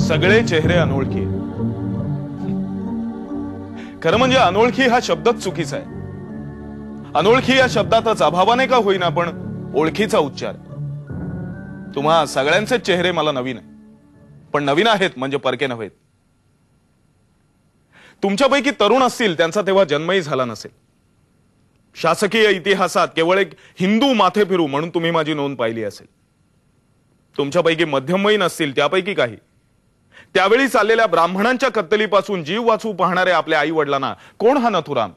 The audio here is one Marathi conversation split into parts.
सगळे चेहरे अनोळखी. खरं म्हणजे अनोळखी हा शब्दच चुकीचा आहे. अनोळखी या शब्दातच अभावाने का होईना पण ओळखीचा उच्चार. तुम्हा सगळ्यांचे चेहरे मला नवीन आहे, पण नवीन आहेत म्हणजे परके नव्हेत. तुमच्यापैकी तरुण असतील त्यांचा तेव्हा जन्मही झाला नसेल. शासकीय इतिहासात केवळ एक हिंदू माथे फिरू म्हणून तुम्ही माझी नोंद पाहिली असेल. तुमच्यापैकी मध्यमवयीन असतील त्यापैकी काही त्यावेळी चाललेल्या ब्राह्मणांच्या कत्तलीपासून जीव वाचू पाहणारे आपल्या आई वडिलांना कोण हा नथुराम,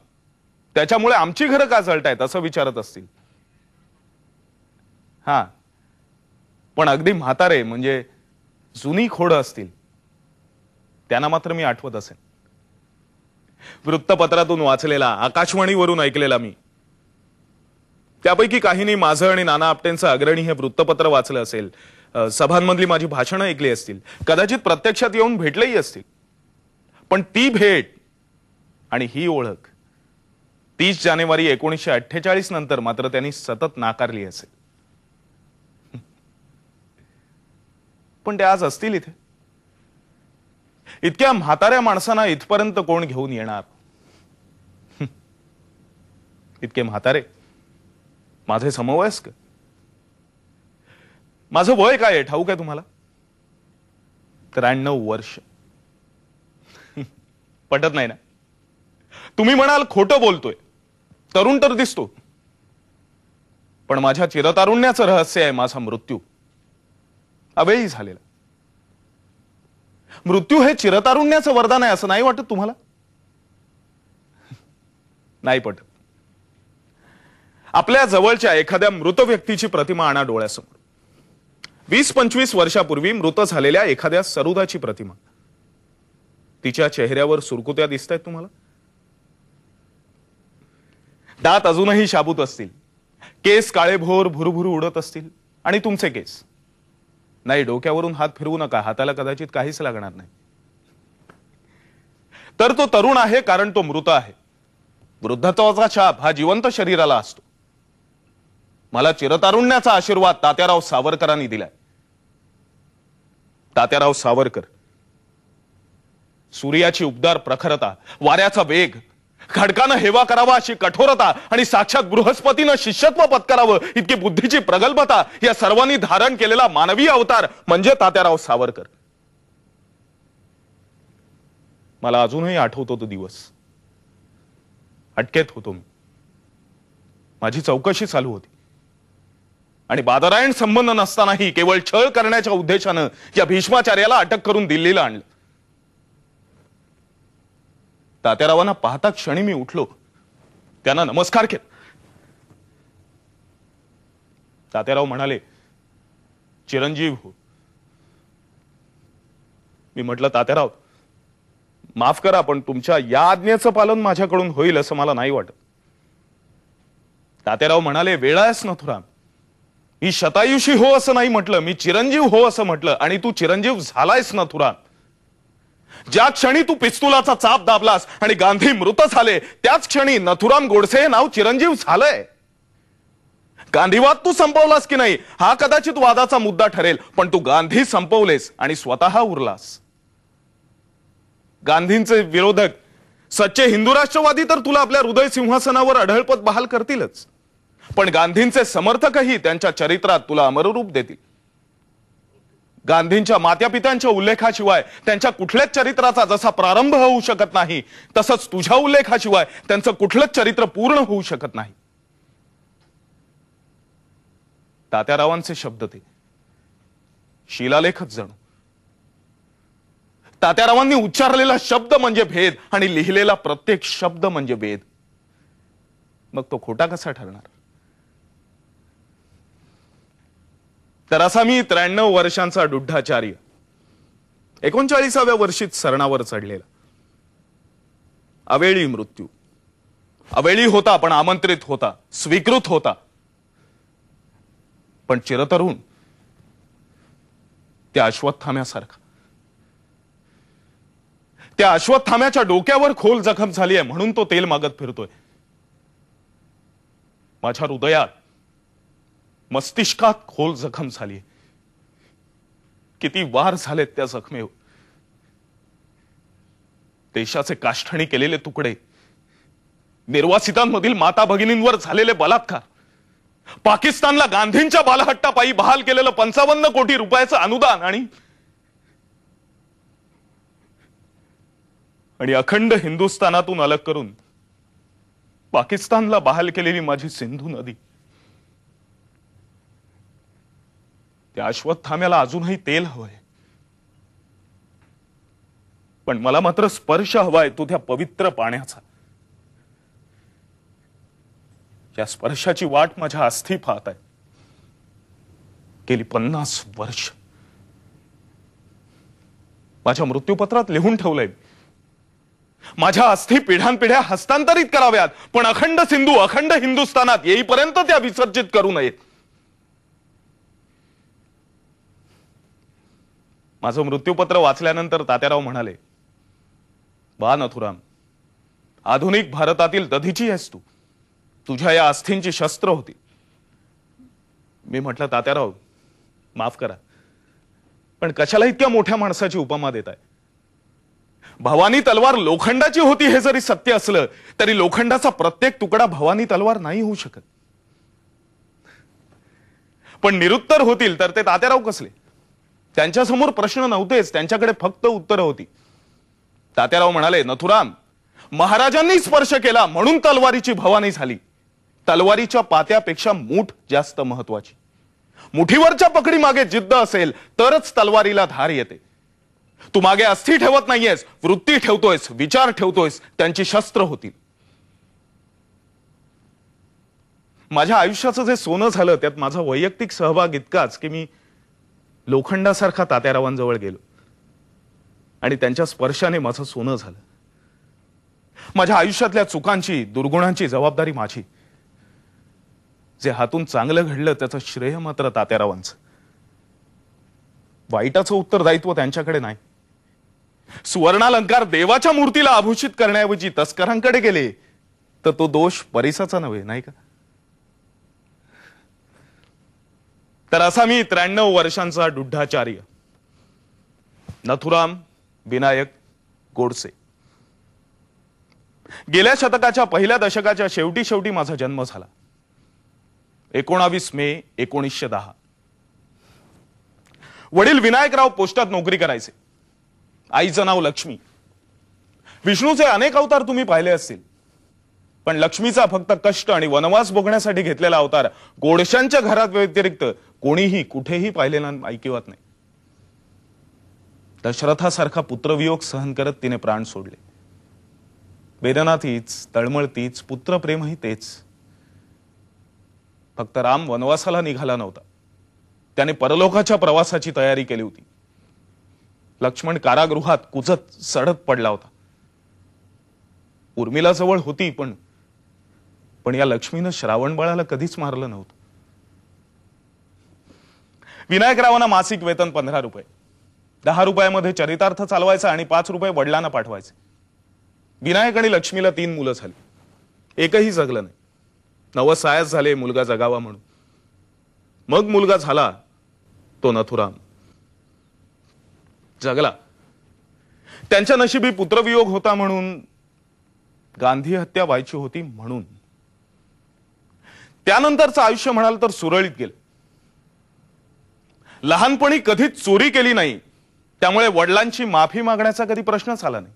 त्याच्यामुळे आमची घरं का जळतायत असं विचारत असतील. हा, पण अगदी म्हातारे म्हणजे जुनी खोडं असतील त्यांना मात्र मी आठवत असेल. वृत्तपत्रातून वाचलेला, आकाशवाणीवरून ऐकलेला मी. त्यापैकी काहींनी माझं आणि नाना आपटेंचं अग्रणी हे वृत्तपत्र वाचलं असेल, सभांमधली माझी भाषणं ऐकली असतील, कदाचित प्रत्यक्षात येऊन भेटलेही असतील. पण ती भेट आणि ही ओळख 30 जानेवारी 1948 नंतर मात्र त्यांनी सतत नाकारली असेल. पण ते आज असतील इथे. इतक्या म्हाताऱ्या माणसांना इथपर्यंत कोण घेऊन येणार? इतके म्हातारे, माझे समवयस्क. माझं वय काय आहे ठाऊक आहे तुम्हाला? 93 वर्ष. पटत नाही ना? तुम्ही म्हणाल खोटं बोलतोय, तरुण तर दिसतो. पण माझ्या चिरतारुण्याचं रहस्य आहे माझा मृत्यू, अवेळी झालेला. मृत्यू हे चिरतारुण्याचं वरदान आहे असं नाही वाटत तुम्हाला? नाही पटत. आपल्या जवळच्या एखाद्या मृत व्यक्तीची प्रतिमा आणा डोळ्यासमोर. 20-25 वर्षापूर्वी मृत झालेल्या एखाद्या सरुदाची प्रतिमा. तिच्या चेहऱ्यावर सुरकुत्या दिसतायत तुम्हाला? दात अजूनही शाबूत असतील, केस काळेभोर भुरभुर उडत असतील. आणि तुमचे केस नाही, डोक्यावरून हात फिरवू नका, हाताला कदाचित काहीच लागणार नाही. तर तो तरुण आहे कारण तो मृत आहे. वृद्धत्वाचा शाप हा जिवंत शरीराला असतो. मला चिरतारुण्याचा आशीर्वाद तात्याराव सावरकरांनी दिलाय. तात्याराव सावरकर, सूर्याची उबदार प्रखरता, वाऱ्याचा वेग, खडकानं हेवा करावा अशी कठोरता आणि साक्षात बृहस्पतीनं शिष्यत्व पत्करावं इतकी बुद्धीची प्रगल्भता या सर्वांनी धारण केलेला मानवी अवतार म्हणजे तात्याराव सावरकर. मला अजूनही आठवतो तो दिवस. अटकेत होतो मी. माझी चौकशी चालू होती आणि बादरायण संबंध नसतानाही केवळ छळ करण्याच्या उद्देशानं या भीष्माचार्याला अटक करून दिल्लीला आणलं. तात्यारावांना पाहता क्षणी मी उठलो, त्यांना नमस्कार केला. तात्याराव म्हणाले, चिरंजीव हो. मी म्हटलं, तात्याराव माफ करा पण तुमच्या या आज्ञेचं पालन माझ्याकडून होईल असं मला नाही वाटत. तात्याराव म्हणाले, वेळायस नथुराम, मी शतायुषी हो असं नाही म्हटलं, मी चिरंजीव हो असं म्हटलं आणि तू चिरंजीव झालायस नथुराम. ज्या क्षणी तू पिस्तुलाचा चाप दाबलास आणि गांधी मृत झाले त्याच क्षणी नथुराम गोडसे हे नाव चिरंजीव झालंय. गांधीवाद तू संपवलास की नाही हा कदाचित वादाचा मुद्दा ठरेल, पण तू गांधी संपवलेस आणि स्वतः उरलास. गांधींचे विरोधक सच्चे हिंदू राष्ट्रवादी तर तुला आपल्या हृदय सिंहासनावर अढळपत बहाल करतीलच, पण गांधींचे समर्थकही त्यांच्या चरित्रात तुला अमररूप देतील. गांधींच्या मात्यापित्यांच्या उल्लेखाशिवाय त्यांच्या कुठल्याच चरित्राचा जसा प्रारंभ होऊ शकत नाही, तसंच तुझ्या उल्लेखाशिवाय त्यांचं कुठलंच चरित्र पूर्ण होऊ शकत नाही. तात्यारावांचे शब्द ते शिलालेखच जणू. तात्यारावांनी उच्चारलेला शब्द म्हणजे भेद आणि लिहिलेला प्रत्येक शब्द म्हणजे वेद. मग तो खोटा कसा ठरणार? तर असा मी 93 वर्षांचा डुड्ढाचार्य 39व्या वर्षीत सरणावर चढलेला. अवेळी मृत्यू. अवेळी होता पण आमंत्रित होता, स्वीकृत होता, पण चिरतरुण त्या अश्वत्थाम्यासारखा. त्या अश्वत्थाम्याच्या डोक्यावर खोल जखम झाली आहे म्हणून तो तेल मागत फिरतोय. माझ्या हृदयात मस्तिष्कात खोल जखम झाली. किती वार झालेत त्या जखमेवर. देशाचे काष्ठणी केलेले तुकडे, निर्वासितांमधील माता भगिनींवर झालेले बलात्कार, पाकिस्तानला गांधींच्या बालहट्टापायी बहाल केलेलं 55 कोटी रुपयाचं अनुदान आणि अखंड हिंदुस्थानातून अलग करून पाकिस्तानला बहाल केलेली माझी सिंधू नदी. त्या अश्वत्थाम्याला अजूनही तेल हवंय, पण मला मात्र स्पर्श हवाय तो त्या पवित्र पाण्याचा. या स्पर्शाची वाट माझ्या अस्थी पाहत आहे. गेली 50 वर्ष माझ्या मृत्यूपत्रात लिहून ठेवलंय. माझ्या अस्थी पिढ्यानपिढ्या हस्तांतरित कराव्यात, पण अखंड सिंधू अखंड हिंदुस्थानात येईपर्यंत त्या विसर्जित करू नयेत. माझं मृत्यूपत्र वाचल्यानंतर तात्याराव म्हणाले, बा नथुराम, आधुनिक भारतातील दधीची आहेस तू. तुझ्या या अस्थींची शस्त्र होती. मी म्हटलं, तात्याराव माफ करा, पण कशाला इतक्या मोठ्या माणसाची उपमा देताय? भवानी तलवार लोखंडाची होती हे जरी सत्य असलं तरी लोखंडाचा प्रत्येक तुकडा भवानी तलवार नाही होऊ शकत. पण निरुत्तर होतील तर ते तात्याराव कसले? त्यांच्यासमोर प्रश्न नव्हतेच, त्यांच्याकडे फक्त उत्तरं होती. तात्याराव म्हणाले, नथुराम, महाराजांनी स्पर्श केला म्हणून तलवारीची भवानी झाली. तलवारीच्या पात्यापेक्षा मूठ जास्त महत्वाची. मुठीवरच्या पकडी मागे जिद्द असेल तरच तलवारीला धार येते. तू मागे अस्थी ठेवत नाहीयेस, वृत्ती ठेवतोयस, विचार ठेवतोयस, त्यांची शस्त्र होतील. माझ्या आयुष्याचं जे सोनं झालं त्यात माझा वैयक्तिक सहभाग इतकाच की मी लोखंडासारखा तात्यारावांजवळ गेलो आणि त्यांच्या स्पर्शाने माझं सोनं झालं. माझ्या आयुष्यातल्या चुकांची, दुर्गुणांची जबाबदारी माझी. जे हातून चांगलं घडलं त्याचं श्रेय मात्र तात्यारावांचं. वाईटाचं उत्तरदायित्व त्यांच्याकडे नाही. सुवर्णालंकार देवाच्या मूर्तीला आभूषित करण्याऐवजी तस्करांकडे गेले तर तो दोष परिसाचा नव्हे, नाही का? तर असा मी 93 वर्षांचा डुड्ढाचार्य नथुराम विनायक गोडसे. गेल्या शतकाच्या पहिल्या दशकाच्या शेवटी माझा जन्म झाला. 19 मे 1910. वडील विनायकराव पोस्टात नोकरी करायचे. आईचं नाव लक्ष्मी. विष्णूचे अनेक अवतार तुम्ही पाहिले असतील, पण लक्ष्मीचा फक्त कष्ट आणि वनवास भोगण्यासाठी घेतलेला अवतार गोडशांच्या घरात व्यतिरिक्त कोणीही कुठेही पाहिलेला ऐकिवात नाही. दशरथासारखा पुत्रवियोग सहन करत तिने प्राण सोडले. वेदना तीच, तळमळ तीच, पुत्रप्रेमही तेच. फक्त राम वनवासाला निघाला नव्हता, त्याने परलोकाच्या प्रवासाची तयारी केली होती. लक्ष्मण कारागृहात कुजत सडत पडला होता. उर्मिला जवळ होती, पण या लक्ष्मीनं श्रावण बाळाला कधीच मारलं नव्हतं. विनायकरावांना मासिक वेतन 15 रुपये. 10 रुपयामध्ये चरितार्थ चालवायचा आणि 5 रुपये वडिलांना पाठवायचे. विनायक आणि लक्ष्मीला 3 मुलं झाली. एकही जगलं नाही. नवसायास झाले मुलगा जगावा म्हणून. मग मुलगा झाला तो नथुराम. जगला. त्यांच्या नशिबी पुत्रवियोग होता म्हणून, गांधी हत्या व्हायची होती म्हणून. त्यानंतरचं आयुष्य म्हणाल तर सुरळीत गेलं. लहानपणी कधीच चोरी केली नाही, त्यामुळे वडिलांची माफी मागण्याचा कधी प्रश्नच आला नाही.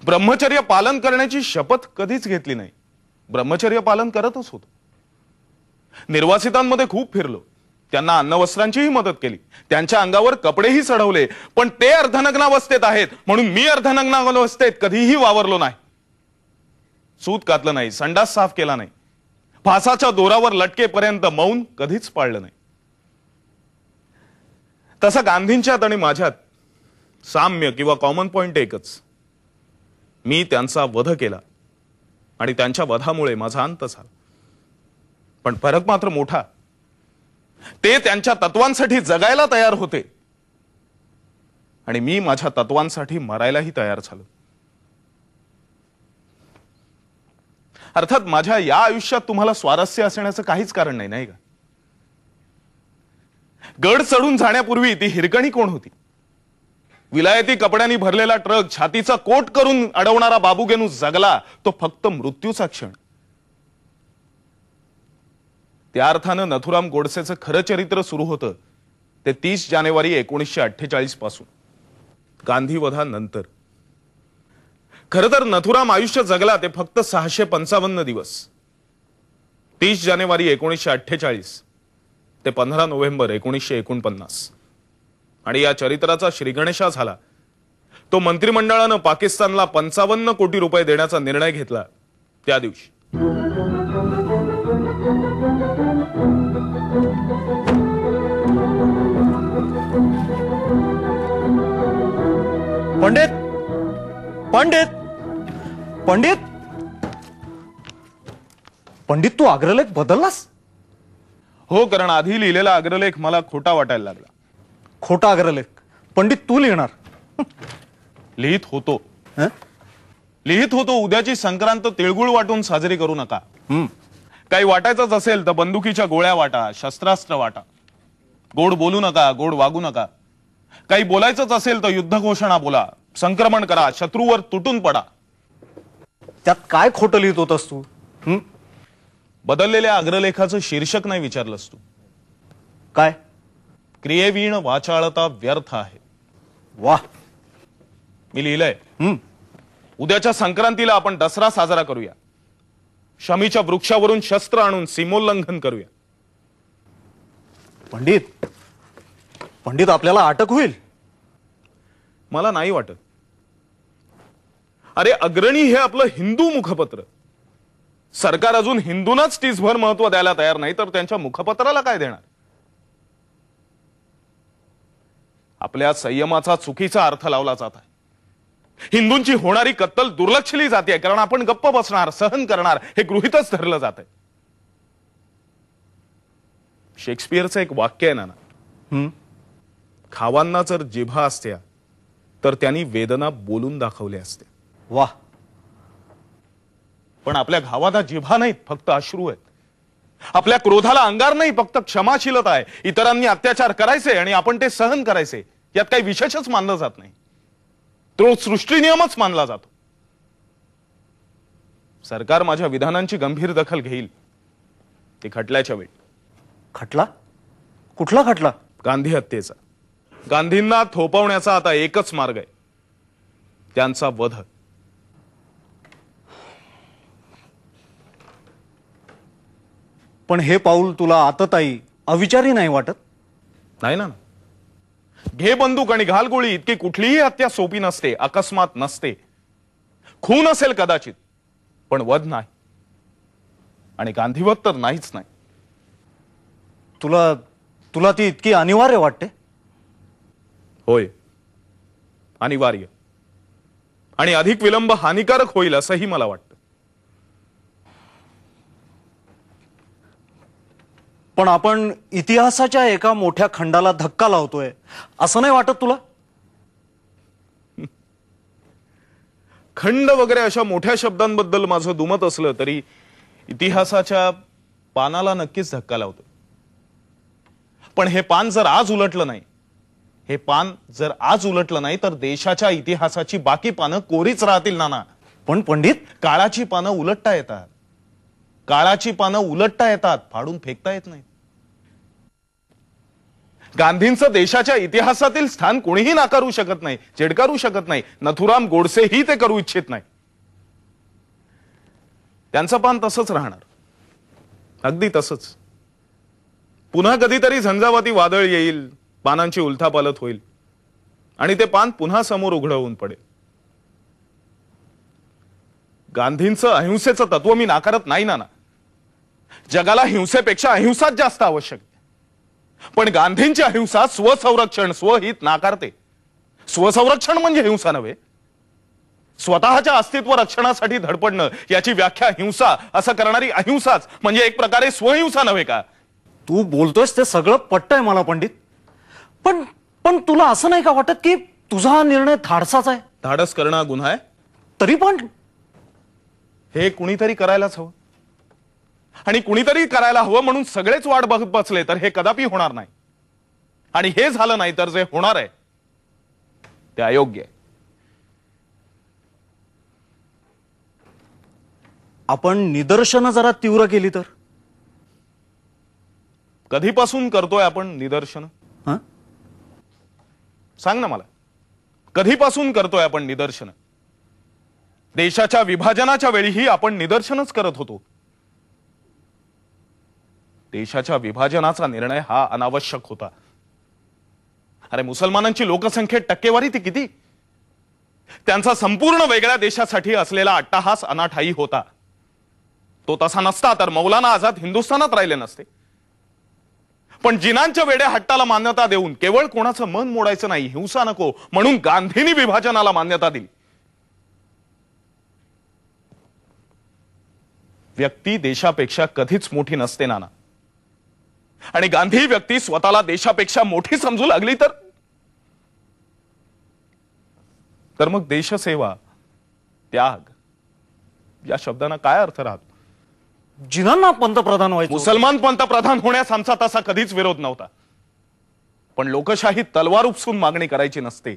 ब्रह्मचर्य पालन करण्याची शपथ कधीच घेतली नाही, ब्रह्मचर्य पालन करतच होतो. निर्वासितांमध्ये खूप फिरलो, त्यांना अन्नवस्त्रांचीही मदत केली, त्यांच्या अंगावर कपडेही चढवले. पण ते अर्धनग्नावस्थेत आहेत म्हणून मी अर्धनग्नावस्थेत कधीही वावरलो नाही. सूत कातलं नाही, संडास साफ केला नाही, फासाच्या दोरावर लटकेपर्यंत मौन कधीच पाळलं नाही. तसं गांधींच्यात आणि माझ्यात साम्य किंवा कॉमन पॉइंट एकच, मी त्यांचा वध केला आणि त्यांच्या वधामुळे माझा अंत झाला. पण फरक मात्र मोठा, ते त्यांच्या तत्वांसाठी जगायला तयार होते आणि मी माझ्या तत्वांसाठी मरायलाही तयार झालो. अर्थात माझ्या या आयुष्यात तुम्हाला स्वारस्य असण्याचं काहीच कारण नाही, नाही का? गड चढून जाण्यापूर्वी ती हिरकणी कोण होती? विलायती कपड्यांनी भरलेला ट्रक, छातीचा कोट करून अडवणारा बाबूगेनू जगला तो फक्त मृत्यूचा क्षण. त्या अर्थानं नथुराम गोडसेचं खरं चरित्र सुरू होतं ते 30 जानेवारी 1948 पासून, गांधीवधानंतर. खरं तर नथुराम आयुष्य जगला ते फक्त 655 दिवस. 30 जानेवारी 1948 ते 15 नोव्हेंबर 1949. आणि या चरित्राचा श्रीगणेशा झाला तो मंत्रिमंडळानं पाकिस्तानला 55 कोटी रुपये देण्याचा निर्णय घेतला त्या दिवशी. पंडित पंडित पंडित पंडित, तू अग्रलेख बदललास? हो, कारण आधी लिहिलेला अग्रलेख मला खोटा वाटायला लागला. खोटा अग्रलेख पंडित तू लिहिणार? लिहित होतो उद्याची संक्रांत तिळगुळ वाटून साजरी करू नका. काही वाटायचंच असेल तर बंदुकीच्या गोळ्या वाटा, शस्त्रास्त्र वाटा. गोड बोलू नका, गोड वागू नका. काही बोलायचंच असेल तर युद्ध घोषणा बोला, संक्रमण करा, शत्रूवर तुटून पडा. त्यात काय खोटं लिहित होतास तू? बदललेल्या अग्रलेखाचं शीर्षक नाही विचारलंस तू. काय? क्रियेवीण वाचाळता व्यर्थ आहे. वाह, मी लिहिलंय. उद्याच्या संक्रांतीला आपण दसरा साजरा करूया. शमीच्या वृक्षावरून शस्त्र आणून सीमोल्लंघन करूया. पंडित पंडित आपल्याला अटक होईल. मला नाही वाटत. अरे, अग्रणी हे आपलं हिंदू मुखपत्र. सरकार अजून हिंदूंनाच टीसभर महत्व द्यायला तयार नाही तर त्यांच्या मुखपत्राला काय देणार? आपल्या संयमाचा चुकीचा अर्थ लावला जात आहे. हिंदूंची होणारी कत्तल दुर्लक्षली जाते कारण आपण गप्प बसणार, सहन करणार हे गृहीतच धरलं जात आहे. शेक्सपियरचं एक वाक्य आहे ना, खावांना जर जिभा असत्या तर त्यांनी वेदना बोलून दाखवल्या असत्या. वाह, पण आपल्या घावाला जिभा नाहीत, फक्त अश्रू आहेत. आपल्या क्रोधाला अंगार नाही, फक्त क्षमाशीलता आहे. इतरांनी अत्याचार करायचे आणि आपण ते सहन करायचे, यात काही विशेषच मानलं जात नाही. तो सृष्टी नियमच मानला जातो. सरकार माझ्या विधानांची गंभीर दखल घेईल ते खटल्याच्या वेळी. खटला? कुठला खटला? गांधी हत्येचा. गांधींना थोपवण्याचा आता एकच मार्ग आहे, त्यांचा वध. पण हे पाऊल तुला आतताई अविचारी नाही वाटत? नाही ना. घे बंदूक आणि घाल गोळी इतकी कुठलीही हत्या सोपी नसते, अकस्मात नसते. खून असेल कदाचित, पण वध नाही. आणि गांधीवध तर नाहीच नाही. तुला ती इतकी अनिवार्य वाटते? होय, अनिवार्य. आणि अधिक विलंब हानिकारक होईल असंही मला वाटतं. पण आपण इतिहासाच्या एका मोठ्या खंडाला धक्का लावतोय असं नाही वाटत तुला? खंड वगैरे अशा मोठ्या शब्दांबद्दल माझं दुमत असलं तरी इतिहासाच्या पानाला नक्कीच धक्का लावतो. पण हे पान जर आज उलटलं नाही, हे पान जर आज उलटलं नाही तर देशाच्या इतिहासाची बाकी पानं कोरीच राहतील नाना. पण पंडित, काळाची पानं उलटता येतात, काळाची पानं उलटता येतात, फाडून फेकता येत नाही. गांधींचं देशाच्या इतिहासातील स्थान कोणीही नाकारू शकत नाही, झेडकारू शकत नाही. नथुराम गोडसेही ते करू इच्छित नाही. त्यांचं पान तसंच राहणार, अगदी तसंच. पुन्हा कधीतरी झंझावाती वादळ येईल, पानांची उलथापालथ होईल आणि ते पान पुन्हा समोर उघडं होऊन पडेल. गांधींचं अहिंसेचं तत्व मी नाकारत नाही ना. जगाला हिंसेपेक्षा अहिंसाच जास्त आवश्यक आहे. पण गांधींची अहिंसा स्वसंरक्षण, स्वहित नाकारते. स्वसंरक्षण म्हणजे हिंसा नव्हे. स्वतःच्या अस्तित्व रक्षणासाठी धडपडणं याची व्याख्या हिंसा असं करणारी अहिंसाच म्हणजे एक प्रकारे स्वहिंसा नव्हे का? तू बोलतोयस ते सगळं पटतंय मला पंडित, पण पण तुला असं नाही का वाटत की तुझा हा निर्णय धाडसाचा आहे? धाडस करणं गुन्हा आहे, तरी पण हे कुणीतरी करायलाच हवं. आणि कुणीतरी करायला हवं म्हणून सगळेच वाट बघत बसले तर हे कदापि होणार नाही. आणि हे झालं नाही तर जे होणार आहे ते अयोग्य आहे. आपण निदर्शनं जरा तीव्र केली तर? कधीपासून करतोय आपण निदर्शन? हं? सांग ना मला, कधीपासून करतोय आपण निदर्शन? देशाच्या विभाजनाच्या वेळीही आपण निदर्शनच करत होतो. देशाच्या विभाजनाचा निर्णय हा अनावश्यक होता. अरे मुसलमानांची लोकसंख्येत टक्केवारी ती किती? त्यांचा संपूर्ण वेगळ्या देशासाठी असलेला अट्टाहास अनाठायी होता. तो तसा नसता तर मौलाना आझाद हिंदुस्थानात राहिले नसते. पण जिनांच्या वेड्या हट्टाला मान्यता देऊन केवळ कोणाचं मन मोडायचं नाही, हिंसा नको म्हणून गांधींनी विभाजनाला मान्यता दिली. व्यक्ती देशापेक्षा कधीच मोठी नसते नाना. आणि गांधी व्यक्ती स्वतःला देशापेक्षा मोठी समजू लागली तर मग देशसेवा, त्याग या शब्दांना काय अर्थ राहतो? जिनांना पंतप्रधान व्हायचं होतं. मुसलमान पंतप्रधान होण्यास आमचा तसा कधीच विरोध नव्हता. पण लोकशाही तलवार उपसून मागणी करायची नसते.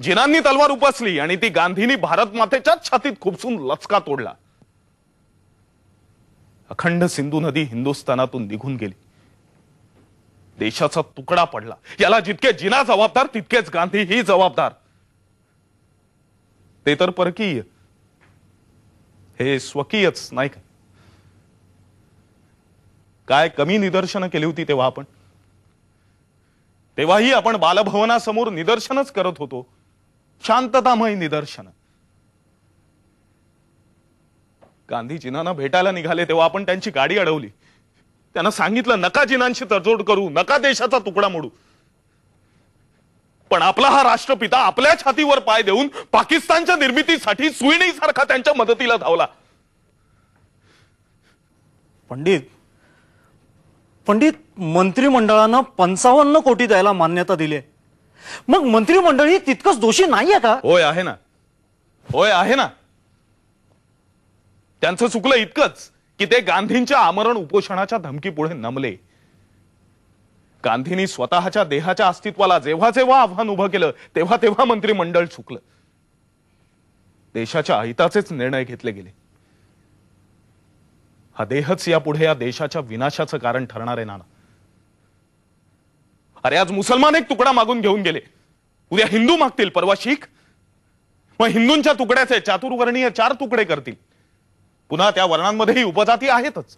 जिनांनी तलवार उपसली आणि ती गांधींनी भारत मातेच्याच छातीत खुपसून लचका तोडला. अखंड सिंधू नदी हिंदुस्थानातून निघून गेली. देशाचा तुकडा पडला. याला जितके जिना जबाबदार तितकेच गांधीही जबाबदार. ते तर परकीय, हे स्वकीयच नाही का? काय कमी निदर्शनं केली होती तेव्हा आपण? तेव्हाही आपण बालभवनासमोर निदर्शनच करत होतो, शांततामय निदर्शन. गांधीजींना भेटायला निघाले तेव्हा आपण त्यांची गाडी अडवली. त्यांना सांगितलं नका जिनांशी तडजोड करू, नका देशाचा तुकडा मोडू. पण आपला हा राष्ट्रपिता आपल्या छातीवर पाय देऊन पाकिस्तानच्या निर्मितीसाठी सुईणीसारखा त्यांच्या मदतीला धावला. पंडित पंडित मंत्रिमंडळानं 55 कोटी द्यायला मान्यता दिली. मग मंत्रिमंडळ ही तितकंच दोषी नाहीये का? होय आहे ना, होय आहे ना. त्यांचं चुकलं इतकंच की ते गांधींच्या आमरण उपोषणाच्या धमकीपुढे नमले. गांधींनी स्वतःच्या देहाच्या अस्तित्वाला जेव्हा जेव्हा आव्हान उभं केलं तेव्हा तेव्हा मंत्रिमंडळ चुकलं. देशाच्या अहिताचेच निर्णय घेतले गेले. हा देहच यापुढे या देशाच्या विनाशाचं कारण ठरणार आहे नाना. अरे आज मुसलमान एक तुकडा मागून घेऊन गेले, उद्या हिंदू मागतील, परवा शीख, मग हिंदूंच्या तुकड्याचे चातुर्वर्णीय 4 तुकडे करतील. पुन्हा त्या वर्णांमध्येही उपजाती आहेतच.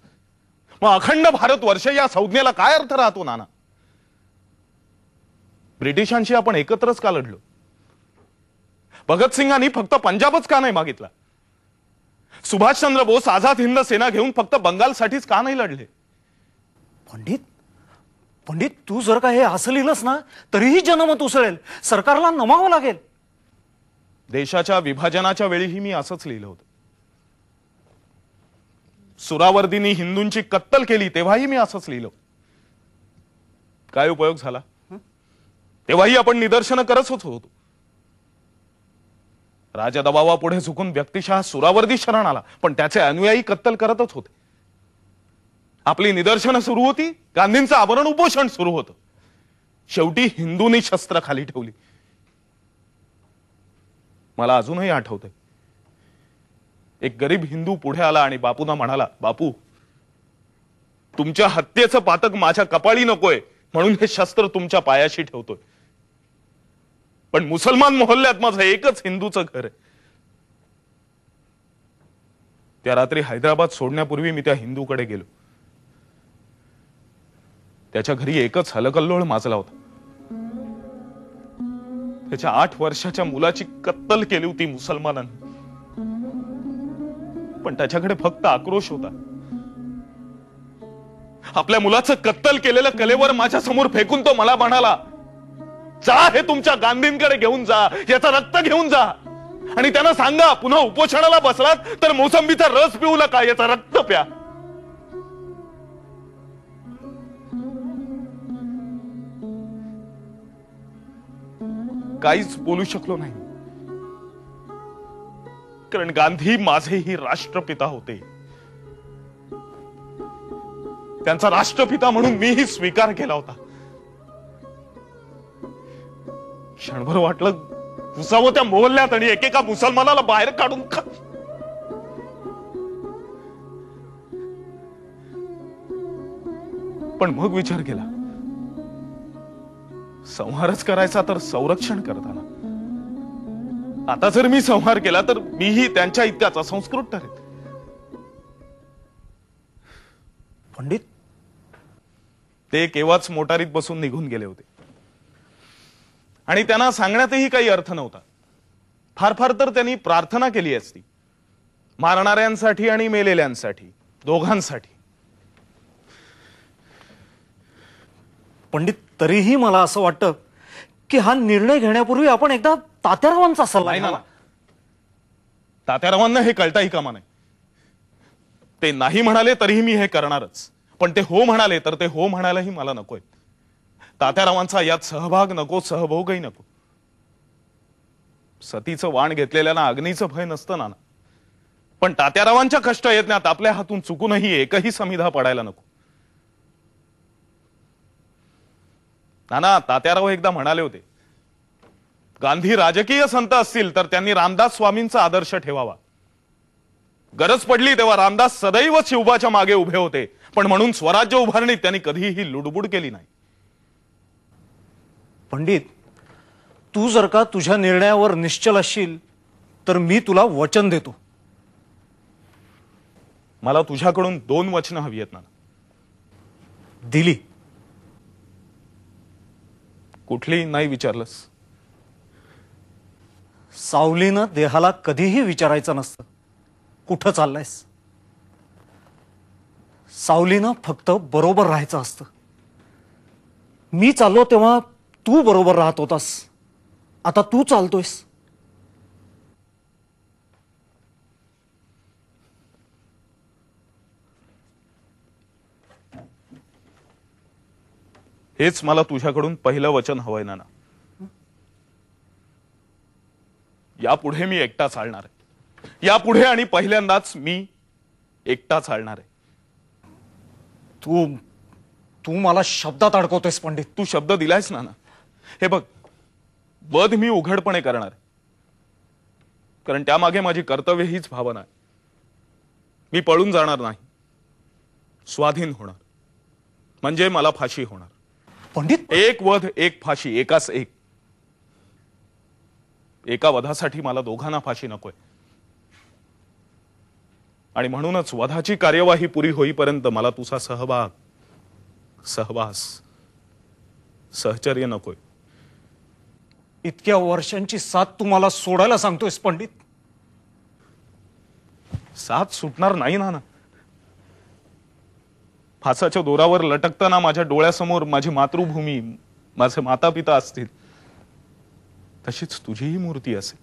मग अखंड भारतवर्ष या संज्ञेला काय अर्थ राहतो नाना? ब्रिटिशांशी आपण एकत्रच का लढलो? भगतसिंगांनी फक्त पंजाबच का नाही मागितला? सुभाषचंद्र बोस आझाद हिंद सेना घेऊन फक्त बंगालसाठीच का नाही लढले? पंडित पंडित तू जर का हे असं लिहिलंस ना तरीही जनमत उसळेल, सरकारला नमावं लागेल. देशाच्या विभाजनाच्या वेळीही मी असंच लिहिलं होतं. सुरावर्दींनी हिंदूंची कत्तल केली तेव्हाही मी असंच लिहिलं. काय उपयोग झाला? तेव्हाही आपण निदर्शनं करतच होतो. राजदबावापुढे झुकून व्यक्तिशः सुरावर्दी शरण आला, पण त्याचे अनुयायी कत्तल करतच होते. आपली निदर्शनं सुरू होती, गांधींचं आवरण उपोषण सुरू होतं. शेवटी हिंदूंनी शस्त्र खाली ठेवली. मला अजूनही आठवतंय, एक गरीब हिंदू पुढे आला आणि बापूंना म्हणाला, बापू, तुमच्या हत्येचं पातक माझ्या कपाळी नकोय म्हणून हे शस्त्र तुमच्या पायाशी ठेवतोय. पण मुसलमान मोहल्ल्यात माझं एकच हिंदूचं घर आहे. त्या रात्री हैदराबाद सोडण्यापूर्वी मी त्या हिंदूकडे गेलो. त्याच्या घरी एकच हलकल्लोळ माजला होता. त्याच्या 8 वर्षाच्या मुलाची कत्तल केली होती मुसलमानांनी. पण त्याच्याकडे फक्त आक्रोश होता. आपल्या मुलाचं कत्तल केलेलं कलेवर माझ्या समोर फेकून तो मला म्हणाला, जा हे तुमच्या गांधींकडे घेऊन जा, याचं रक्त घेऊन जा आणि त्यांना सांगा, पुन्हा उपोषणाला बसलात तर मोसंबीचा रस पिऊ नका, याचं रक्त प्या. काहीच बोलू शकलो नाही, कारण गांधी माझेही राष्ट्रपिता होते. त्यांचा राष्ट्रपिता म्हणून मीही स्वीकार केला होता. क्षणभर वाटलं घुसावं त्या मोहल्ल्यात आणि एकेका मुसलमानाला बाहेर काढून पण मग विचार केला, संहारच करायचा तर संरक्षण करताना. आता जर मी संहार केला तर मीही त्यांच्या इतकाच असंस्कृत ठरेल. पंडित, ते केव्हाच मोटारीत बसून निघून गेले होते आणि त्यांना सांगण्यातही काही अर्थ नव्हता. फार फार तर त्यांनी प्रार्थना केली असती, मारणाऱ्यांसाठी आणि मेलेल्यांसाठी, दोघांसाठी. पंडित, तरीही मला असं वाटतं की हा निर्णय घेण्यापूर्वी आपण एकदा तात्यारावांचा सल्ला नाही ना, घ्यावा. तात्यारावांना हे कळताही कामा नाही. ते नाही म्हणाले तरीही मी हे करणारच, पण ते हो म्हणाले तर ते हो म्हणायलाही मला नकोय. तात्यारावांचा यात सहभाग नको, सहभोगही नको. सतीचं वाण घेतलेल्याला अग्नीचं भय नसतं ना. पण तात्यारावांच्या कष्ट यत्नात आपल्या हातून चुकूनही एकही समिधा पडायला नको. नाना, तात्याराव एकदा म्हणाले होते, गांधी राजकीय संत असतील तर त्यांनी रामदास स्वामींचा आदर्श ठेवावा. गरज पडली तेव्हा रामदास सदैव शिवबाच्या मागे उभे होते, पण म्हणून स्वराज्य उभारणीत त्यांनी कधीही लुडबुड केली नाही. पंडित, तू जर का तुझ्या निर्णयावर निश्चल असशील तर मी तुला वचन देतो. मला तुझ्याकडून 2 वचनं हवी आहेत ना. दिली. कुठली नाही विचारलंस? सावलीनं देहाला कधीही विचारायचं नसतं कुठं चाललायस. सावलीनं फक्त बरोबर राहायचं असतं. मी चाललो तेव्हा तू बरोबर राहत होतास, आता तू चालतोयस. हेच मला तुझ्याकडून पहिलं वचन हवंय नाना. यापुढे मी एकटा चालणार आहे. यापुढे आणि पहिल्यांदाच मी एकटा चालणार आहे. तू तू मला शब्दात अडकवतोयस पंडित. तू शब्द दिलायस नाना. हे बघ, वध मी उघडपणे करणार आहे, कारण त्यामागे माझी कर्तव्य हीच भावना आहे. मी पळून जाणार नाही, स्वाधीन होणार, म्हणजे मला फाशी होणार. पंडित, एक वध एक फाशी, एकाच एक. एका वधासाठी मला दोघांना फाशी नकोय. आणि म्हणूनच वधाची कार्यवाही पुरी होईपर्यंत मला तुझा सहभाग, सहवास, सहचर्य नकोय. इतक्या वर्षांची साथ तुम्हाला सोडायला सांगतोयस पंडित? साथ सुटणार नाही ना. फासाच्या दोरावर लटकताना माझ्या डोळ्यासमोर माझी मातृभूमी, माझे माता पिता असतील, तशीच तुझीही मूर्ती असेल.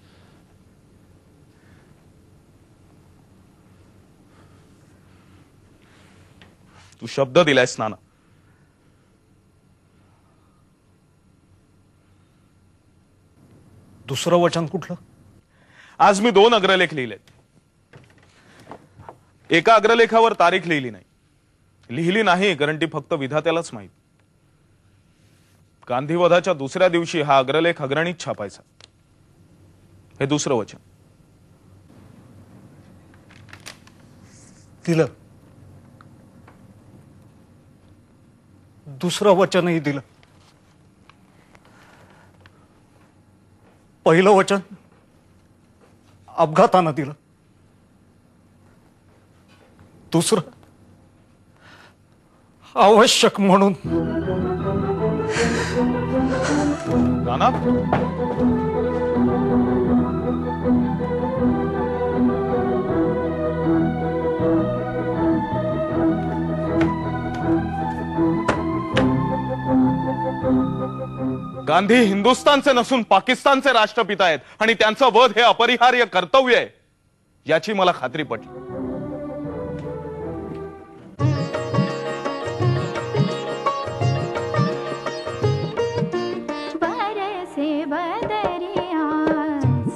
तू शब्द दिलायस नाना. दुसरं वचन कुठलं? आज मी 2 अग्रलेख लिहिलेत. एका अग्रलेखावर तारीख लिहिली नाही, लिहिली नाही, कारण ती फक्त विधात्यालाच माहीत. गांधीवधाच्या दुसऱ्या दिवशी हा अग्रलेख अग्रणीत छापायचा. हे दुसरं वचन. दिलं. दुसरं वचनही दिलं. पहिलं वचन अपघातानं दिलं. दुसरं आवश्यक म्हणून. नाना, गांधी हिंदुस्थानचे नसून पाकिस्तानचे राष्ट्रपिता आहेत आणि त्यांचं वध हे अपरिहार्य कर्तव्य आहे, याची मला खात्री पटली. बरसे बदरिया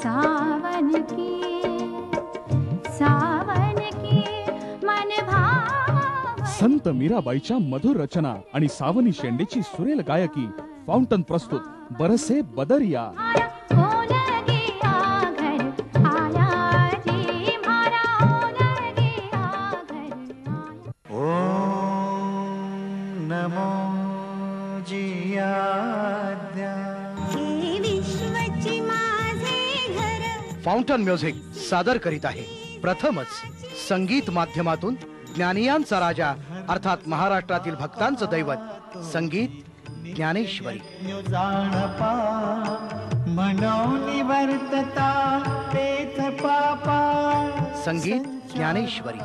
सावन की मन भाव. संत मीराबाईच्या मधुर रचना आणि सावनी शेंडेची सुरेल गायकी. फाउंटन प्रस्तुत बरसे बदरिया. नमो जियाद्या. फाउंटन म्युझिक सादर करीत आहे प्रथमच संगीत माध्यमातून ज्ञानियांचा राजा अर्थात महाराष्ट्रातील भक्तांचं दैवत संगीत ज्ञानेश्वरी. संगीत ज्ञानेश्वरी.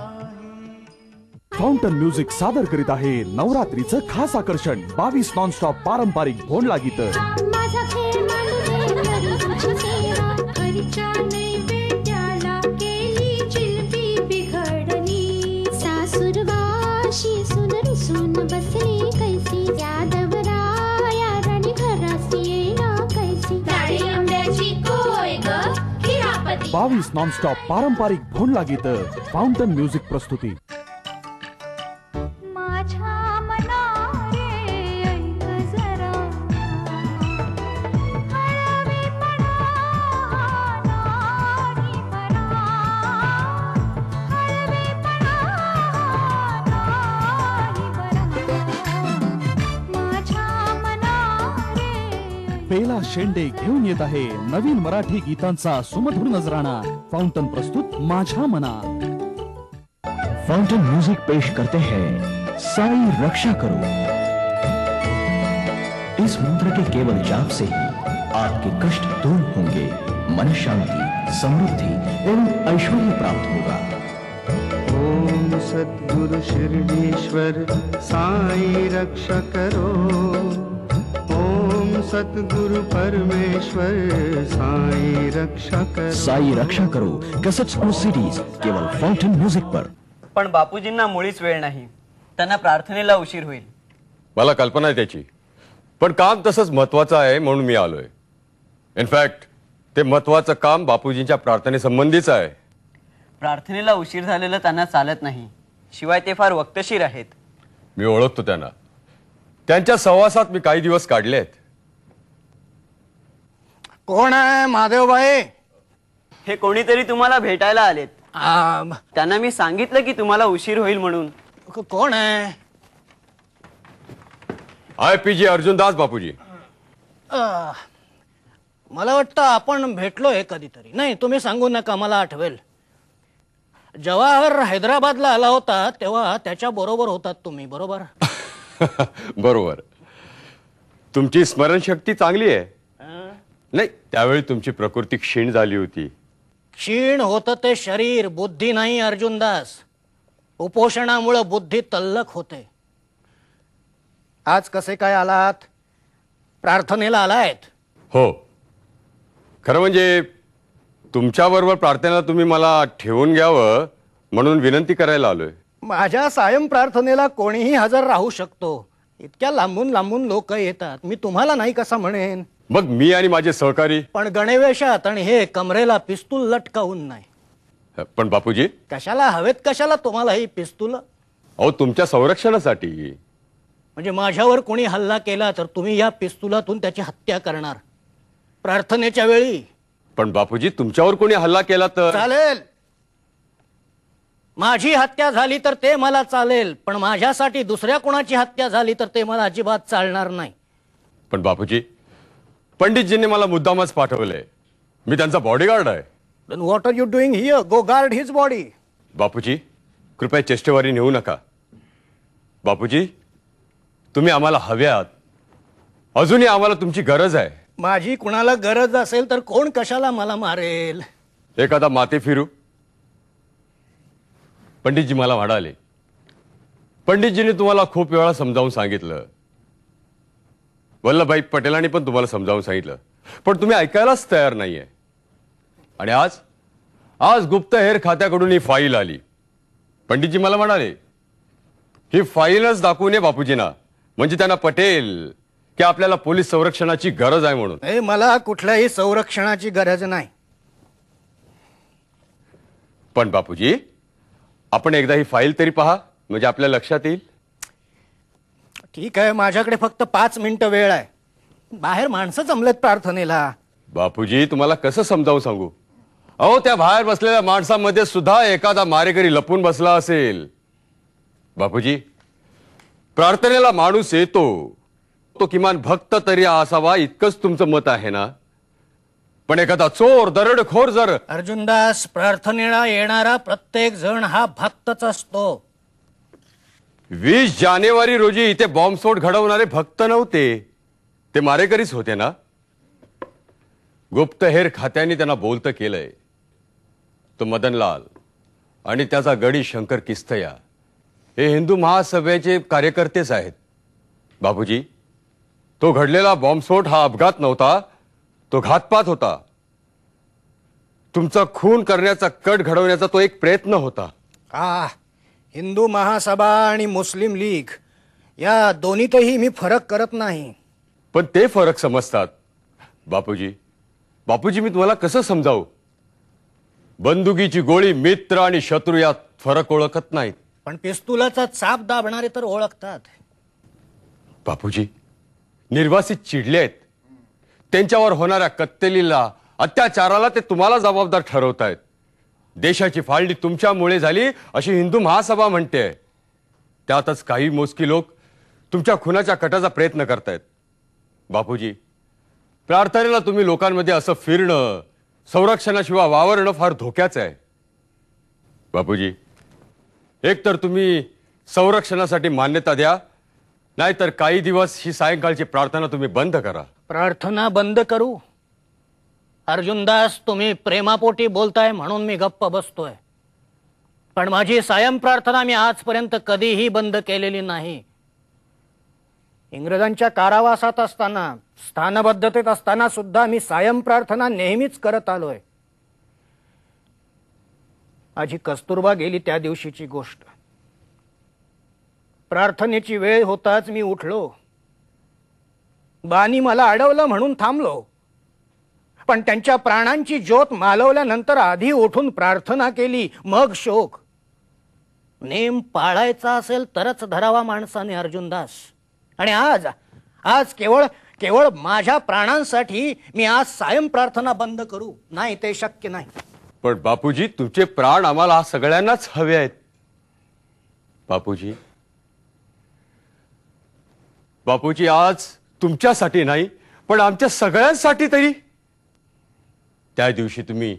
फाउंटन म्युझिक सादर करीत आहे नवरात्रीचं खास आकर्षण 22 नॉनस्टॉप पारंपरिक भोंडला गीत. बावीस नॉनस्टॉप पारंपरिक भोंडला गीत. फाउंटन म्युझिक प्रस्तुती. पेला शेंडे घेऊन येत आहे नवीन मराठी गीतांचा सुमधुर नजराणा. फाउंटन प्रस्तुत माझ्या मना. फाउंटन म्यूजिक पेश करते हैं साई रक्षा करो. इस मंत्र के केवल जाप से ही आपके कष्ट दूर होंगे, मन शांति, समृद्धि एवं ऐश्वर्य प्राप्त होगा. ओम सद्गुरु शिरडीश्वर साई रक्षा करो. ओम सद्गुरु परमेश्वर साई रक्षा करो. साई रक्षा करो कैसेट्स और सीडीज केवल फाउंटन म्यूजिक पर. पण बापूजींना मुळीच वेळ नाही. त्यांना प्रार्थनेला उशीर होईल. मला कल्पना आहे त्याची, पण काम तसंच महत्वाचं आहे म्हणून मी आलोय. इनफॅक्ट ते महत्वाचं काम बापूजींच्या प्रार्थनेसंबंधीच आहे. प्रार्थनेला उशीर झालेला त्यांना चालत नाही. शिवाय ते फार वक्तशीर आहेत. मी ओळखतो त्यांना. त्यांच्या सहवासात मी काही दिवस काढले आहेत. कोण आहे महादेवबाई? हे कोणीतरी तुम्हाला भेटायला आलेत. त्यांना मी सांगितलं की तुम्हाला उशीर होईल म्हणून. कोण आहे? IPG अर्जुनदास बापूजी. मला वाटतं आपण भेटलोय कधीतरी. नाही, तुम्ही सांगू नका, मला आठवेल. जवाहर हैदराबादला आला होता तेव्हा त्याच्या बरोबर होतात तुम्ही, बरोबर? बरोबर. तुमची स्मरणशक्ती चांगली आहे. नाही, त्यावेळी तुमची प्रकृती क्षीण झाली होती. क्षीण होतं ते शरीर, बुद्धी नाही अर्जुनदास. उपोषणामुळे बुद्धी तल्लख होते. आज कसे काय आलात? प्रार्थनेला आलायत? हो, खरं म्हणजे तुमच्याबरोबर प्रार्थनेला तुम्ही मला ठेवून घ्यावं म्हणून विनंती करायला आलोय. माझ्या सायं प्रार्थनेला कोणीही हजर राहू शकतो. इतक्या लांबून लांबून लोक येतात, मी तुम्हाला नाही कसा म्हणेन? मग मी आणि माझे सहकारी. पण गणवेशात आणि हे कमरेला पिस्तूल लटकावून नाही. पण बापूजी, कशाला हवेत? कशाला तुम्हाला ही पिस्तूल? अहो तुमच्या संरक्षणासाठी. म्हणजे माझ्यावर कोणी हल्ला केला तर तुम्ही या पिस्तुलातून त्याची हत्या करणार प्रार्थनेच्या वेळी. पण बापूजी तुमच्यावर कोणी हल्ला केला तर. चालेल, माझी हत्या झाली तर ते मला चालेल, पण माझ्यासाठी दुसऱ्या कोणाची हत्या झाली तर ते मला अजिबात चालणार नाही. पण बापूजी पंडितजींनी मला मुद्दामच पाठवलंय. मी त्यांचा बॉडीगार्ड आहे. Then what are you doing here? Go guard his body. Bapuji कृपया चेष्टेवारी नेऊ नका. बापूजी तुम्ही आम्हाला हव्यात, अजूनही आम्हाला तुमची गरज आहे. माझी कुणाला गरज असेल तर कोण कशाला मला मारेल. एखादा माते फिरू. पंडितजी मला म्हणाले, पंडितजींनी तुम्हाला खूप वेळा समजावून सांगितलं, वल्लभभाई पटेलांनी पण तुम्हाला समजावून सांगितलं, पण तुम्ही ऐकायलाच तयार नाहीये. आणि आज गुप्तहेर खात्याकडून ही फाईल आली. पंडितजी मला म्हणाले ही फाईलच दाखवून ये बापूजींना, म्हणजे त्यांना पटेल की आपल्याला पोलीस संरक्षणाची गरज आहे म्हणून. मला कुठल्याही संरक्षणाची गरज नाही. पण बापूजी आपण एकदा ही फाईल तरी पहा, म्हणजे आपल्या लक्षात येईल. ठीक आहे, माझ्याकडे फक्त 5 मिनिटं वेळ आहे. बाहेर माणसं जमलेत प्रार्थनेला. बापूजी तुम्हाला कसं समजावून सांगू. अहो त्या बाहेर बसलेल्या माणसामध्ये सुद्धा एखादा मारेकरी लपून बसला असेल. बापूजी प्रार्थनेला माणूस येतो, तो किमान भक्त तरी असावा इतकंच तुमचं मत आहे ना. पण एखादा चोर दरोडेखोर जर. अर्जुनदास, प्रार्थनेला येणारा प्रत्येक जण हा भक्तच असतो. 20 जानेवारी रोजी इथे बॉम्बस्फोट घडवणारे भक्त नव्हते, ते मारेकरीच होते ना. गुप्तहेर खात्याने त्यांना बोलतं केलंय. तो मदनलाल आणि त्याचा गडी शंकर किस्तया हे हिंदू महासभेचे कार्यकर्तेच आहेत. बापूजी तो घडलेला बॉम्बस्फोट हा अपघात नव्हता, तो घातपात होता. तुमचा खून करण्याचा कट घडवण्याचा तो एक प्रयत्न होता. हिंदू महासभा आणि मुस्लिम लीग या दोन्हीतही मी फरक करत नाही. पण ते फरक समजतात. बापूजी मी तुम्हाला कसं समजावू. बंदुकीची गोळी मित्र आणि शत्रू यात फरक ओळखत नाहीत. पण पिस्तुलाचा चाप दाबणारे तर ओळखतात. बापूजी निर्वासित चिडले आहेत. त्यांच्यावर होणाऱ्या कत्तलीला, अत्याचाराला ते तुम्हाला जबाबदार ठरवतायत. देशाची फाळणी तुमच्यामुळे झाली अशी हिंदू महासभा म्हणते. त्यातच काही मोजकी लोक तुमच्या खुनाच्या कटाचा प्रयत्न करतायत. बापूजी प्रार्थनेला तुम्ही लोकांमध्ये असं फिरणं, संरक्षणाशिवाय वावरणं फार धोक्याचं आहे. बापूजी एक तर तुम्ही संरक्षणासाठी मान्यता द्या, नाहीतर काही दिवस ही सायंकाळची प्रार्थना तुम्ही बंद करा. प्रार्थना बंद करू? अर्जुनदास, तुम्ही प्रेमापोटी बोलताय म्हणून मी गप्प बसतोय, पण माझी सायं प्रार्थना मी आजपर्यंत कधीही बंद केलेली नाही. इंग्रजांच्या कारावासात असताना, स्थानबद्धतेत असताना सुद्धा मी सायं प्रार्थना नेहमीच करत आलोय. माझी कस्तुरबा गेली त्या दिवशीची गोष्ट. प्रार्थनेची वेळ होताच मी उठलो. बानी मला अडवलं म्हणून थांबलो, पण त्यांच्या प्राणांची ज्योत मालवल्यानंतर आधी उठून प्रार्थना केली, मग शोक. नेम पाळायचा असेल तरच धरावा माणसाने अर्जुनदास. आणि आज केवळ माझ्या प्राणांसाठी मी आज सायं प्रार्थना बंद करू? नाही, ते शक्य नाही. पण बापूजी तुमचे प्राण आम्हाला सगळ्यांनाच हवे आहेत. बापूजी आज तुमच्यासाठी नाही, पण आमच्या सगळ्यांसाठी तरी. त्या दिवशी तुम्ही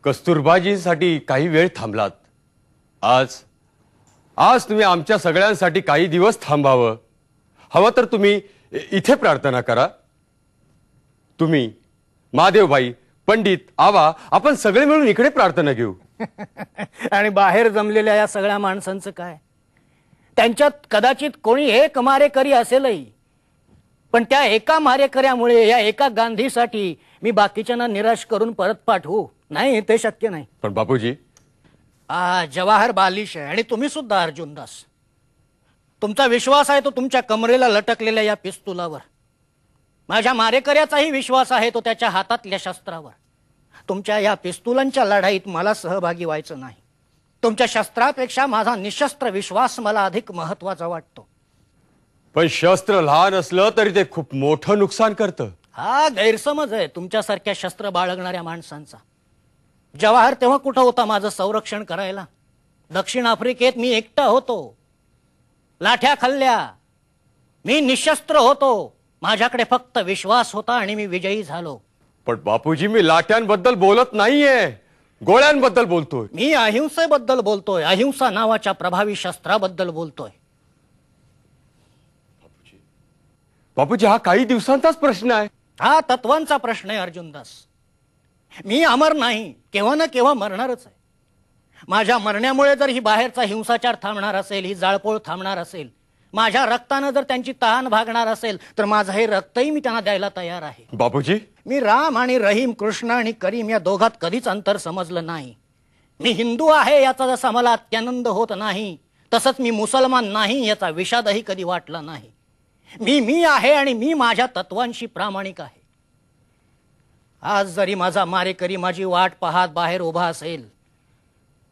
कस्तुरबाजीसाठी काही वेळ थांबलात. आज तुम्ही आमच्या सगळ्यांसाठी काही दिवस थांबावं. हवं तर तुम्ही इथे प्रार्थना करा. तुम्ही, महादेवबाई, पंडित, आवा, आपण सगळे मिळून इकडे प्रार्थना घेऊ. आणि बाहेर जमलेल्या या सगळ्या माणसांचं काय? त्यांच्यात कदाचित कोणी एक मारेकरी असेलही, पण त्या एका मारेकऱ्यामुळे, या एका गांधीसाठी मी बाकीच्यांना निराश करून परत पाठवू? नाही, ते शक्य नाही. पण बापूजी जवाहर बालिश आहे, आणि तुम्ही सुद्धा अर्जुनदास. तुमचा विश्वास आहे तो तुमच्या कमरेला लटकलेल्या या पिस्तुलावर. माझ्या मारेकऱ्याचाही विश्वास आहे तो त्याच्या हातातल्या शस्त्रावर. तुमच्या या पिस्तुलांच्या लढाईत मला सहभागी व्हायचं नाही. तुमच्या शस्त्रापेक्षा माझा निशस्त्र विश्वास मला अधिक महत्वाचा वाटतो. पण शस्त्र लहान असलं तरी ते खूप मोठं नुकसान करतं. हा गैरसमज आहे तुमच्यासारख्या शस्त्र बाळगणाऱ्या माणसांचा. जवाहर तेव्हा कुठं होता माझं संरक्षण करायला? दक्षिण आफ्रिकेत मी एकटा होतो, लाठ्या खाल्ल्या, मी निशस्त्र होतो, माझ्याकडे फक्त विश्वास होता आणि मी विजयी झालो. पण बापूजी, मी लाट्यांबद्दल बोलत नाहीये, गोळ्यांबद्दल बोलतोय. मी अहिंसेबद्दल बोलतोय, अहिंसा नावाच्या प्रभावी शस्त्राबद्दल बोलतोय. बापूजी, हा काही दिवसांचाच प्रश्न आहे. हा तत्वांचा प्रश्न आहे अर्जुनदास. मी अमर नाही, केव्हा ना केव्हा मरणारच आहे. माझ्या मरण्यामुळे जर ही बाहेरचा हिंसाचार थांबणार असेल, ही जाळपोळ थांबणार असेल, माझ्या रक्तानं जर त्यांची तहान भागणार असेल, तर माझं हे रक्तही मी त्यांना द्यायला तयार आहे. बापूजी, मी राम आणि रहीम, कृष्ण आणि करीम या दोघात कधीच अंतर समजलं नाही. मी हिंदू आहे याचा जसा मला अत्यानंद होत नाही, तसंच मी मुसलमान नाही याचा विषादही कधी वाटला नाही. मी आहे आणि मी माझ्या तत्वांशी प्रामाणिक आहे. आज जरी माझा मारेकरी माझी वाट पाहत बाहेर उभा असेल,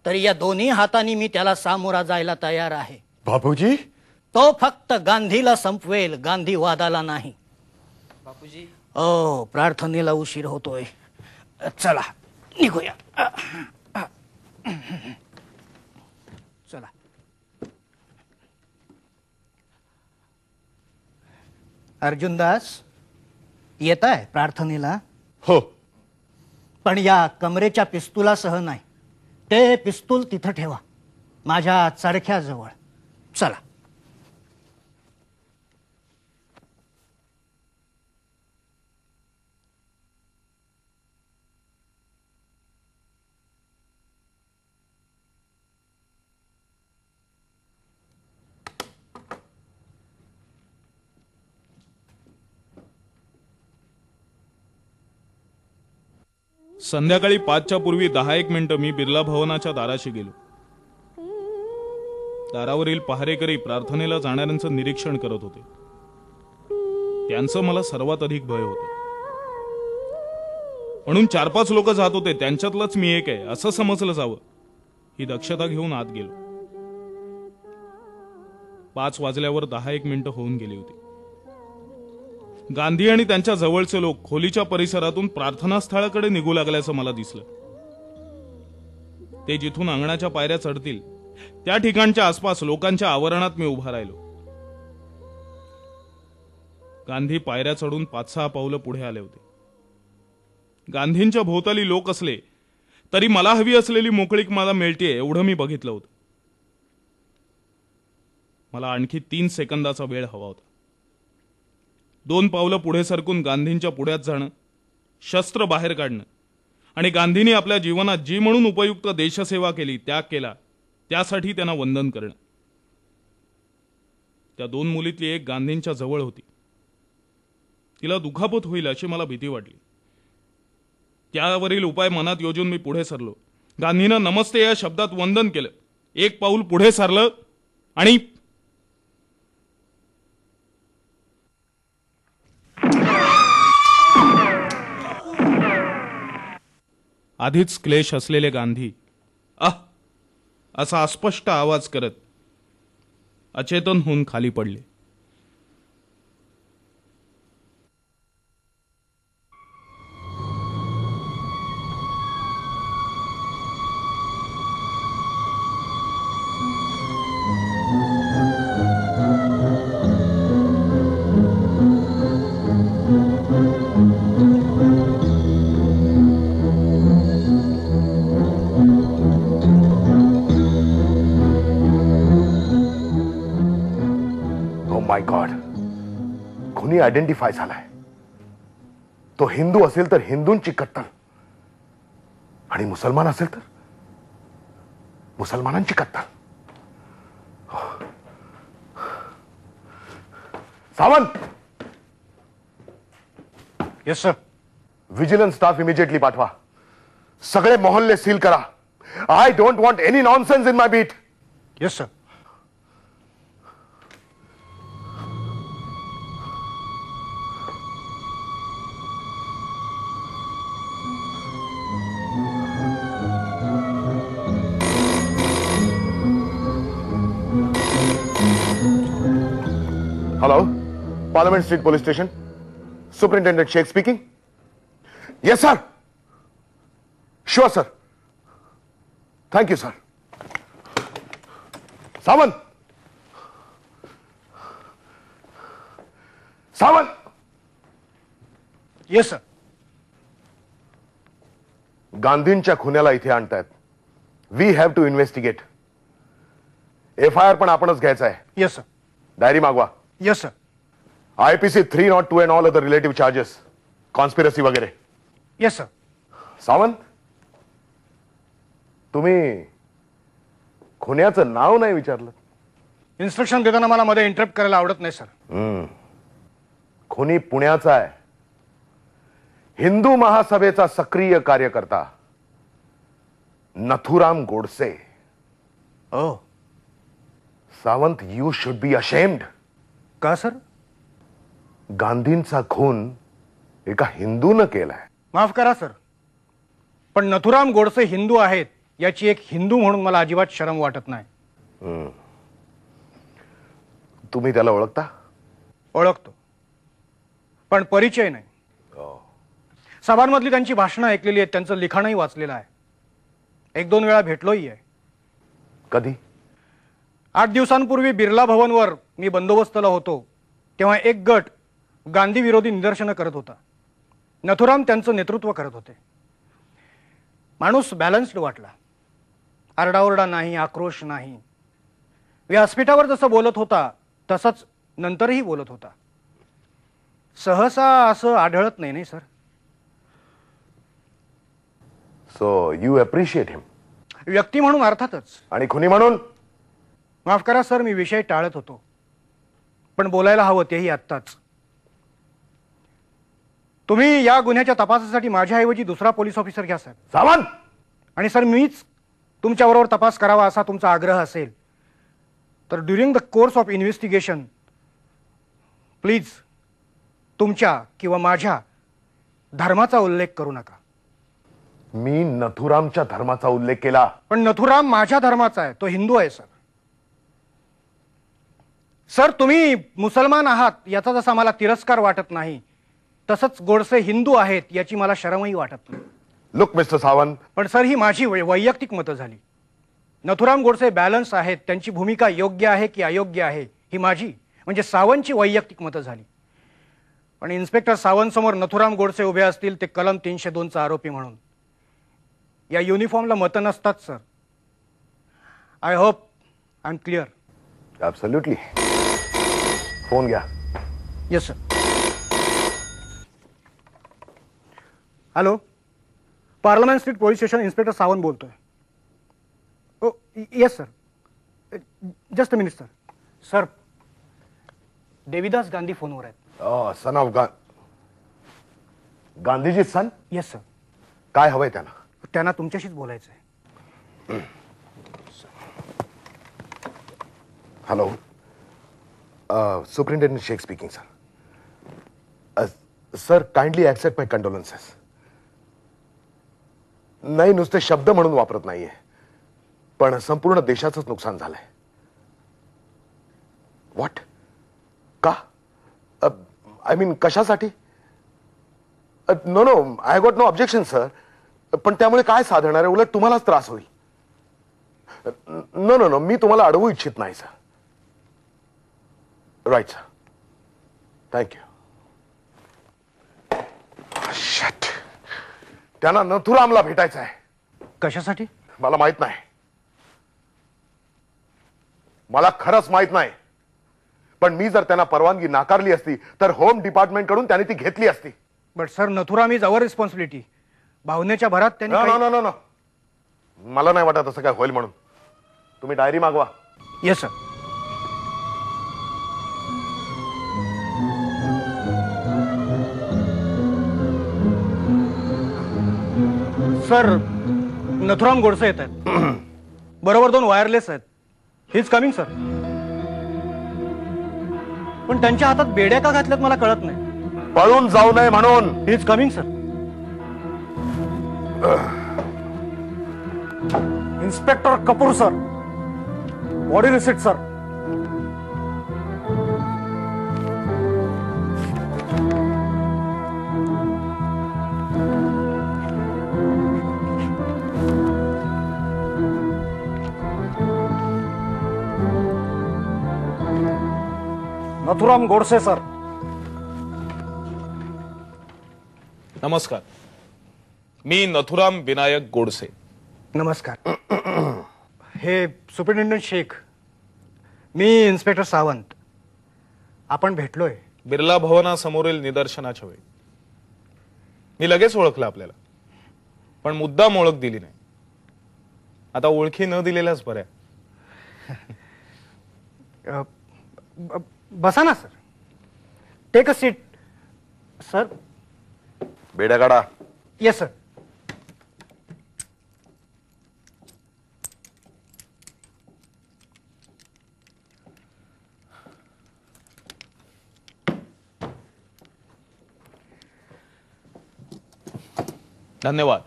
तरी या दोन्ही हातांनी मी त्याला सामोरा जायला तयार आहे. बापूजी, तो फक्त गांधीला संपवेल, गांधीवादाला नाही. बापूजी, ओ, प्रार्थनेला उशीर होतोय, चला निघूया. चला. अर्जुनदास, येत आहे प्रार्थनेला? हो. पण या कमरेच्या पिस्तुलासह नाही. ते पिस्तूल तिथं ठेवा, माझ्या चरख्याजवळ. चला. संध्याकाळी 5च्या पूर्वी 10-1 मिनिटं मी बिर्ला भवनाच्या दाराशी गेलो. दारावरील पहारेकरी प्रार्थनेला जाणाऱ्यांचं निरीक्षण करत होते. त्यांचं मला सर्वात अधिक भय होतं. म्हणून 4-5 लोक जात होते, त्यांच्यातलंच मी एक आहे असं समजलं जावं, ही दक्षता घेऊन आत गेलो. 5 वाजल्यावर 10-1 मिनिटं होऊन गेली होती. गांधी आणि त्यांच्या जवळचे लोक खोलीच्या परिसरातून प्रार्थनास्थळाकडे निघू लागल्याचं मला दिसलं. ते जिथून अंगणाच्या पायऱ्या चढतील त्या ठिकाणच्या आसपास लोकांच्या आवरणात मी उभा राहिलो. गांधी पायऱ्या चढून 5-6 पावलं पुढे आले होते. गांधींच्या भोवताली लोक असले तरी मला हवी असलेली मोकळीक मला मिळतेय एवढं मी बघितलं होतं. मला आणखी 3 सेकंदाचा वेळ हवा होता. 2 पावलं पुढे सरकून गांधींच्या पुढ्यात जाणं, शस्त्र बाहेर काढणं आणि गांधींनी आपल्या जीवनात जी म्हणून उपयुक्त देशसेवा केली, त्याग केला, त्यासाठी त्यांना वंदन करणं. त्या 2 मुलीतली एक गांधींच्या जवळ होती. तिला दुखापत होईल अशी मला भीती वाटली. त्यावरील उपाय मनात योजून मी पुढे सरलो. गांधींना नमस्ते या शब्दात वंदन केलं. 1 पाऊल पुढे सरलं आणि आधीच क्लेश असलेले गांधी असा अस्पष्ट आवाज करत अचेतन होऊन खाली पडले. माय गॉड, खुनी आयडेंटिफाय झालाय. तो हिंदू असेल तर हिंदूंची कत्तल आणि मुसलमान असेल तर मुसलमानांची कत्तल. Sawant. Yes sir. Vigilance staff immediately पाठवा. सगळे मोहल्ले सील करा. I don't want any nonsense in my beat. Yes sir. Hello, Parliament Street police station, superintendent Shaikh speaking. Yes sir. Sure sir. Thank you sir. Sawant, Sawant. Yes sir. गांधींच्या खुन्याला इथे आणतायत. We have to investigate. FIR पण आपणच घ्यायचा आहे. Yes sir. डायरी मागवा. Yes sir. IPC 302 and all other relative charges, conspiracy वगैरे. Yes sir. सावंत, तुम्ही खुन्याचं नाव नाही विचारलं. इन्स्ट्रक्शन देताना मला मध्ये इंटरप्ट करायला आवडत नाही सर. खुनी पुण्याचा आहे. हिंदू महासभेचा सक्रिय कार्यकर्ता Nathuram Godse. Oh. Sawant, you should be ashamed. का सर? गांधींचा खून एका हिंदूनं केलाय. माफ करा सर, पण नथुराम गोडसे हिंदू आहेत याची एक हिंदू म्हणून मला अजिबात शरम वाटत नाही. तुम्ही त्याला ओळखता? ओळखतो, पण परिचय नाही. सभांमधली त्यांची भाषणं ऐकलेली आहेत, त्यांचं लिखाणही वाचलेलं आहे. 1-2 वेळा भेटलोही आहे. कधी? 8 दिवसांपूर्वी बिर्ला भवनवर मी बंदोबस्ताला होतो तेव्हा एक गट गांधी विरोधी निदर्शनं करत होता. नथुराम त्यांचं नेतृत्व करत होते. माणूस बॅलन्स्ड वाटला. आरडाओरडा नाही, आक्रोश नाही. व्यासपीठावर जसं बोलत होता तसंच नंतरही बोलत होता. सहसा असं आढळत नाही सर. सो यू अप्रिशिएट हिम? व्यक्ती म्हणून अर्थातच. आणि खुनी म्हणून? माफ करा सर, मी विषय टाळत होतो, पण बोलायला हवं तेही आत्ताच. तुम्ही या गुन्ह्याच्या तपासासाठी माझ्याऐवजी दुसरा पोलीस ऑफिसर घ्या सर. सावंत! आणि सर, मीच तुमच्याबरोबर तपास करावा असा तुमचा आग्रह असेल तर during the course of investigation please तुमच्या किंवा माझ्या धर्माचा उल्लेख करू नका. मी नथुरामच्या धर्माचा उल्लेख केला. पण नथुराम माझ्या धर्माचा आहे, तो हिंदू आहे सर. सर, तुम्ही मुसलमान आहात याचा जसा मला तिरस्कार वाटत नाही तसंच गोडसे हिंदू आहेत याची मला शरमही वाटत नाही. Look mister Sawant. पण सर, ही माझी वैयक्तिक मतं झाली. नथुराम गोडसे बॅलन्स आहेत, त्यांची भूमिका योग्य आहे की अयोग्य आहे ही माझी म्हणजे सावंतची वैयक्तिक मतं झाली. पण इन्स्पेक्टर सावंत समोर नथुराम गोडसे उभे असतील ते कलम 302चा आरोपी म्हणून. या युनिफॉर्मला मतं नसतात sir. I hope I am clear. Absolutely. Phone घ्या. Yes sir. Hello, parliament street police station, inspector Sawant बोलतोय. Oh yes sir. Just a minute sir. Sir, Devidas Gandhi फोनवर आहेत. Son of Gandhiji son? Yes sir. काय हवंय त्यांना? त्यांना तुमच्याशीच बोलायचं आहे. Hello, superintendent Shaikh speaking sir. Sir, kindly accept my condolences. नाही, नुसते शब्द म्हणून वापरत नाहीये, पण संपूर्ण देशाचंच नुकसान झालंय. व्हॉट? का? आय मीन कशासाठी? No no, I got no objection sir. पण त्यामुळे काय साधणार आहे? उलट तुम्हालाच त्रास होईल. नो नो नो, मी तुम्हाला अडवू इच्छित नाही sir. Right sir. Thank you. Shut. त्यांना नथुरामला भेटायचं आहे. कशासाठी? मला माहित नाही. मला खरंच माहित नाही. पण मी जर त्यांना परवानगी नाकारली असती तर होम डिपार्टमेंट कडून त्यांनी ती घेतली असती. But sir, Nathuram is our responsibility. भावनेच्या भरात त्यांनी नो नो नो, मला नाही वाटत असं काय होईल म्हणून. तुम्ही डायरी मागवा. Yes sir. Sir, Nathuram Godse येत आहेत. बरोबर 2 वायरलेस आहेत. He is coming sir. पण त्यांच्या हातात बेड्या का घातल्यात मला कळत नाही. पळून जाऊ नये म्हणून. ही is coming sir. Inspector Kapoor sir, body receipt sir. Nathuram Godse sir. नमस्कार. मी नथुराम विनायक गोडसे. नमस्कार. हे सुपरिटेंडंट शेख. मी इन्स्पेक्टर सावंत. आपण भेटलोय. बिर्ला भवनासमोरील निदर्शनाच्या वेळी मी लगेच ओळखलं आपल्याला, पण मुद्दाम ओळख दिली नाही. आता ओळखी न दिलेल्याच बऱ्या. बसा ना sir. Take a seat sir. बेड्या काढा. Yes sir. धन्यवाद.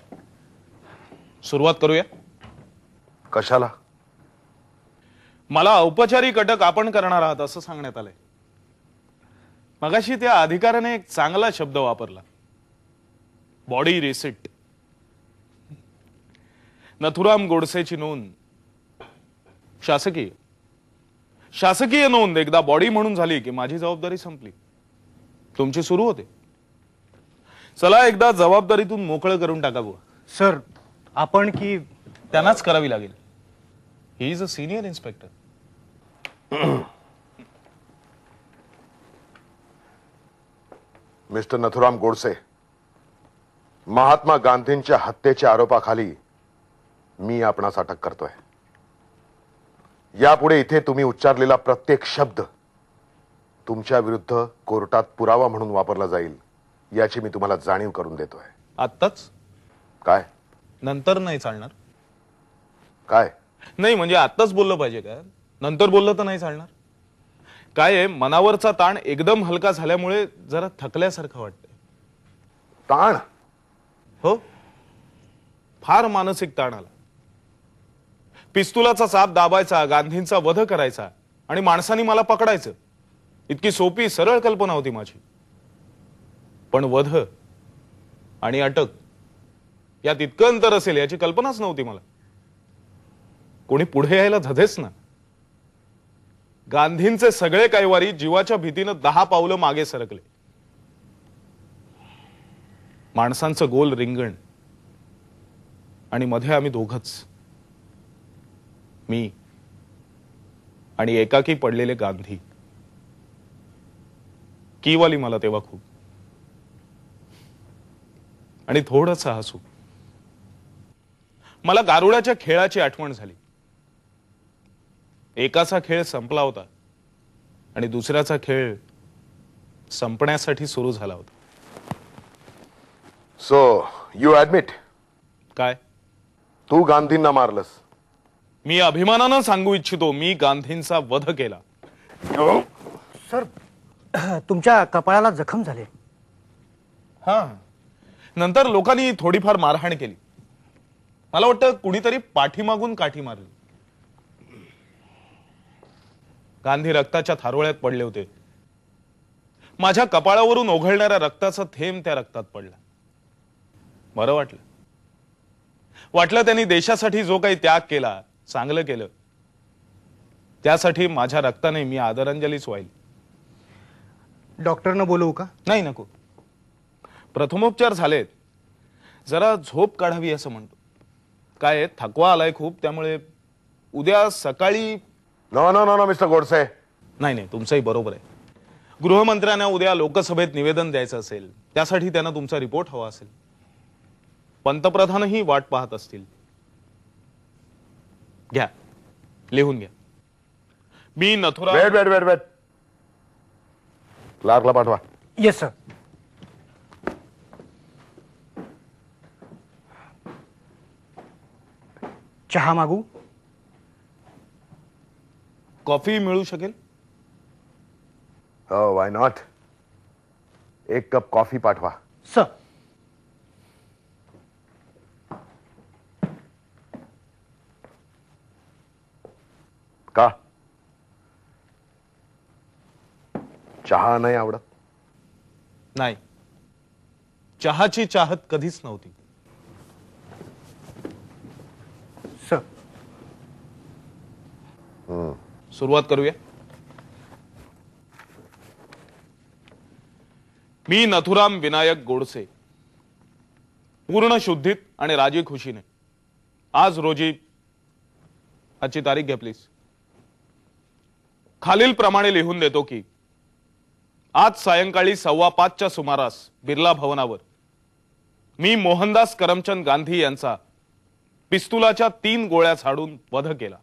सुरुवात करूया. कशाला? मला औपचारिक अटक आपण करणार आहात असं सांगण्यात आलंय. मगाशी त्या अधिकाऱ्याने एक चांगला शब्द वापरला, बॉडी रिसिट. नथुराम गोडसेची नोंद शासकीय. शासकीय नोंद एकदा बॉडी म्हणून झाली की माझी जबाबदारी संपली, तुमची सुरू होते. चला एकदा जबाबदारीतून मोकळं करून टाकावं. सर आपण की त्यांनाच करावी लागेल. He is a senior inspector. Mister Nathuram Godse, Mahatma गांधींच्या हत्येच्या आरोपाखाली मी आपणास अटक करतोय. यापुढे इथे तुम्ही उच्चारलेला प्रत्येक शब्द तुमच्या विरुद्ध कोर्टात पुरावा म्हणून वापरला जाईल याची मी तुम्हाला जाणीव करून देतोय. आत्ताच? काय? नंतर नाही चालणार? काय नाही म्हणजे आत्ताच बोललं पाहिजे का? नंतर बोललं तर नाही चालणार? काय आहे, मनावरचा ताण एकदम हलका झाल्यामुळे जरा थकल्यासारखं वाटतंय. ताण? हो, फार मानसिक ताण आला. पिस्तुलाचा चाप दाबायचा, गांधींचा वध करायचा आणि माणसांनी मला पकडायचं, इतकी सोपी सरळ कल्पना होती माझी. पण वध आणि अटक यात इतकं अंतर असेल याची कल्पनाच नव्हती मला. कोणी पुढे यायला झधेच ना. गांधींचे सगळे कैवारी जीवाच्या भीतीनं 10 पावलं मागे सरकले. माणसांचं गोल रिंगण आणि मध्ये आम्ही दोघच, मी आणि एकाकी पडलेले गांधी. कीवाली मला तेव्हा खूप, आणि थोडंसं हसू. मला गारुडाच्या खेळाची आठवण झाली. एकाचा खेळ संपला होता आणि दुसऱ्याचा खेळ संपण्यासाठी सुरू झाला होता. So you admit? काय? तू गांधींना मारलंस? मी अभिमानानं सांगू इच्छितो, मी गांधींचा वध केला. सर तुमच्या कपाळाला जखम झाले. हा, नंतर लोकांनी थोडीफार मारहाण केली. मला वाटतं कुणीतरी पाठीमागून काठी मारली. गांधी रक्ताच्या थारोळ्यात पडले होते. माझ्या कपाळावरून ओघळणाऱ्या रक्ताचा थेंब त्या रक्तात पडला. बरं वाटलं त्यांनी देशासाठी जो काही त्याग केला, चांगलं केलं, त्यासाठी माझ्या रक्ताने मी आदरांजलीच वाहिली. डॉक्टरनं बोलवू का? नाही, नको. प्रथमोपचार झालेत, जरा झोप काढावी असं म्हणतो. काय थकवा आलाय खूप, त्यामुळे उद्या सकाळी. No no no no mister Godse. नाही, तुमचंही बरोबर आहे. गृहमंत्र्यांना उद्या लोकसभेत निवेदन द्यायचं असेल, त्यासाठी त्यांना तुमचा रिपोर्ट हवा असेल. पंतप्रधानही वाट पाहत असतील. घ्या, लिहून घ्या. मी नथुराम. वेट. क्लार्कला पाठवा. Yes sir. चहा मागू? कॉफी मिळू शकेल? हो, वाय नॉट. 1 कप कॉफी पाठवा. सर. का? चहा नाही आवडत? नाही, चहाची चाहत कधीच नव्हती. सर. सुरुवात करूया. मी नथुराम विनायक गोडसे पूर्ण शुद्धीत आणि राजी खुशीने आज रोजी, आजची तारीख घ्या प्लीज, खालील प्रमाणे लिहून देतो की आज सायंकाळी 5:15च्या सुमारास बिर्ला भवनावर मी मोहनदास करमचंद गांधी यांचा पिस्तुलाच्या 3 गोळ्या झाडून वध केला.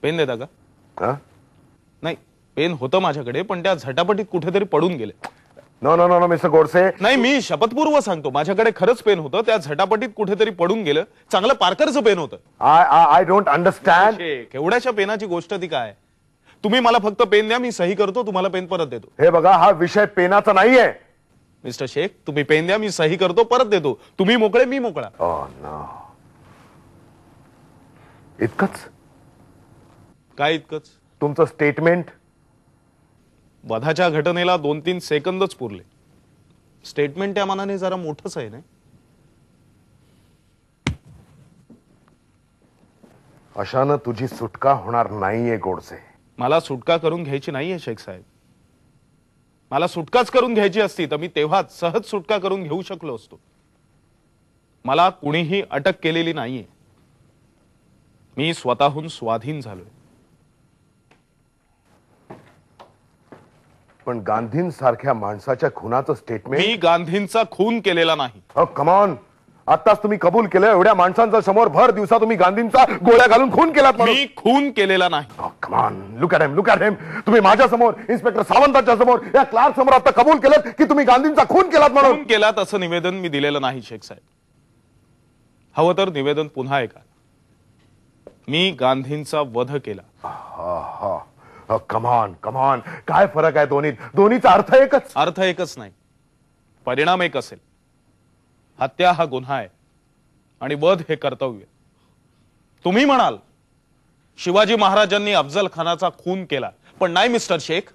पेन देता का? नाही, पेन होतं माझ्याकडे, पण त्या झटापटीत कुठेतरी पडून गेले. No no no no mister Godse. नाही, मी शपथपूर्व सांगतो, माझ्याकडे खरंच पेन होतं, त्या झटापटीत कुठेतरी पडून गेलं. चांगलं पार्करचं पेन होतं. I don't understand. केवढ्याशा पेनाची गोष्ट ती काय? तुम्ही मला फक्त पेन द्या, मी सही करतो, तुम्हाला पेन परत देतो. हे बघा, हा विषय पेनाचा नाहीये. मिस्टर शेख, तुम्ही पेन द्या, मी सही करतो, परत देतो. तुम्ही मोकळे, मी मोकळा. इतकंच? काय इतकंच? तुमचं स्टेटमेंट. वधाच्या घटनेला 2-3 सेकंदच पुरले. स्टेटमेंट त्या मानाने जरा मोठंच आहे ना. अशानं तुझी सुटका होणार नाहीये गोडसे. मला सुटका करून घ्यायची नाहीये शेख साहेब. मला सुटकाच करून घ्यायची असती तर मी तेव्हाच सहज सुटका करून घेऊ शकलो असतो. मला कुणीही अटक केलेली नाहीये. मी स्वतःहून स्वाधीन झालोय. पण गांधींसारख्या माणसाच्या खुनाचं स्टेटमेंट. मी गांधींचा खून केलेला नाही. कमॉन, आताच तुम्ही कबूल केलं. एवढ्या माणसांच्या समोर भर दिवसा तुम्ही गांधींचा गोळ्या घालून खून केलात. मी खून केलेला नाही. Come on, look at him, look at him. तुम्ही माझ्या समोर, इन्स्पेक्टर सावंतांच्या समोर, या क्लार्क समोर आता कबूल केलं की तुम्ही गांधींचा खून केलात म्हणून. खून केलात असं निवेदन मी दिलेलं नाही शेख साहेब. हवं तर निवेदन पुन्हा ऐका. मी गांधींचा वध केला. कमॉन कमॉन, काय फरक आहे दोन्हीत? दोन्हीचा अर्थ एकच. अर्थ एकच नाही, परिणाम एक असेल. हत्या हा गुन्हा आहे आणि वध हे कर्तव्य. तुम्ही म्हणाल शिवाजी महाराजांनी अफजल खानाचा खून केला, पण नाही मिस्टर शेख,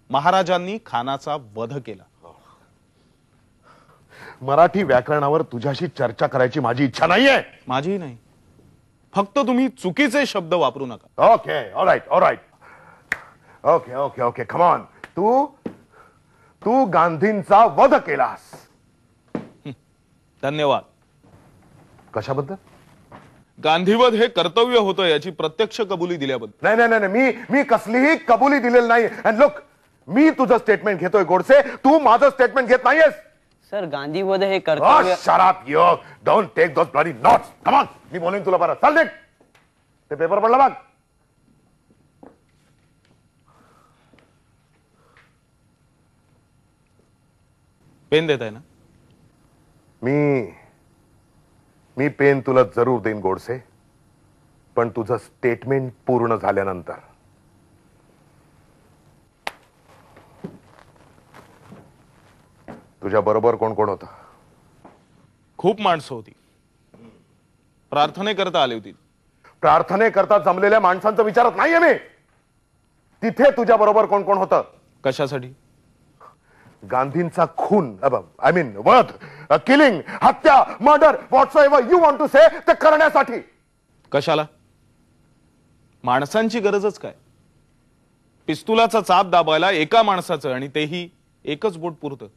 महाराजांनी खानाचा वध केला. मराठी व्याकरणावर तुझ्याशी चर्चा करायची माझी इच्छा नाहीये. माझी नाही, फक्त तुम्ही चुकीचे शब्द वापरू नका. Okay, all right all right, okay okay okay, come on. तू गांधींचा वध केलास. धन्यवाद. कशाबद्दल? गांधीवध हे कर्तव्य होतं याची प्रत्यक्ष कबुली दिल्याबद्दल. नाही नाही नाही, मी कसलीही कबुली दिलेली नाही. अँड लुक, मी तुझं स्टेटमेंट घेतोय गोडसे, तू माझं स्टेटमेंट घेत नाहीयेस. सर, गांधीवध हे कर्तव्य. Shut up you, don't take those bloody notes. Come on, मी बोलेन तुला परत. चल देख, ते पेपर पडला बघ. पेन देताय ना? मी पेन तुला जरूर देईन गोडसे, पण तुझं स्टेटमेंट पूर्ण झाल्यानंतर. तुझ्या बरोबर कोण कोण होतं? खूप माणसं होती. प्रार्थनेकरता आली होती. प्रार्थनेकरता जमलेल्या माणसांचं विचारत नाहीये मी. तिथे तुझ्या बरोबर कोण कोण होतं? कशासाठी? गांधींचा खून, आय मीन वध, किलिंग, हत्या, मर्डर, व्हॉट्सएव्हर यू वॉन्ट टू से, ते करण्यासाठी. कशाला? माणसांची गरजच काय? पिस्तुलाचा चाप दाबायला एका माणसाचं, आणि तेही एकच बोट पुरतं.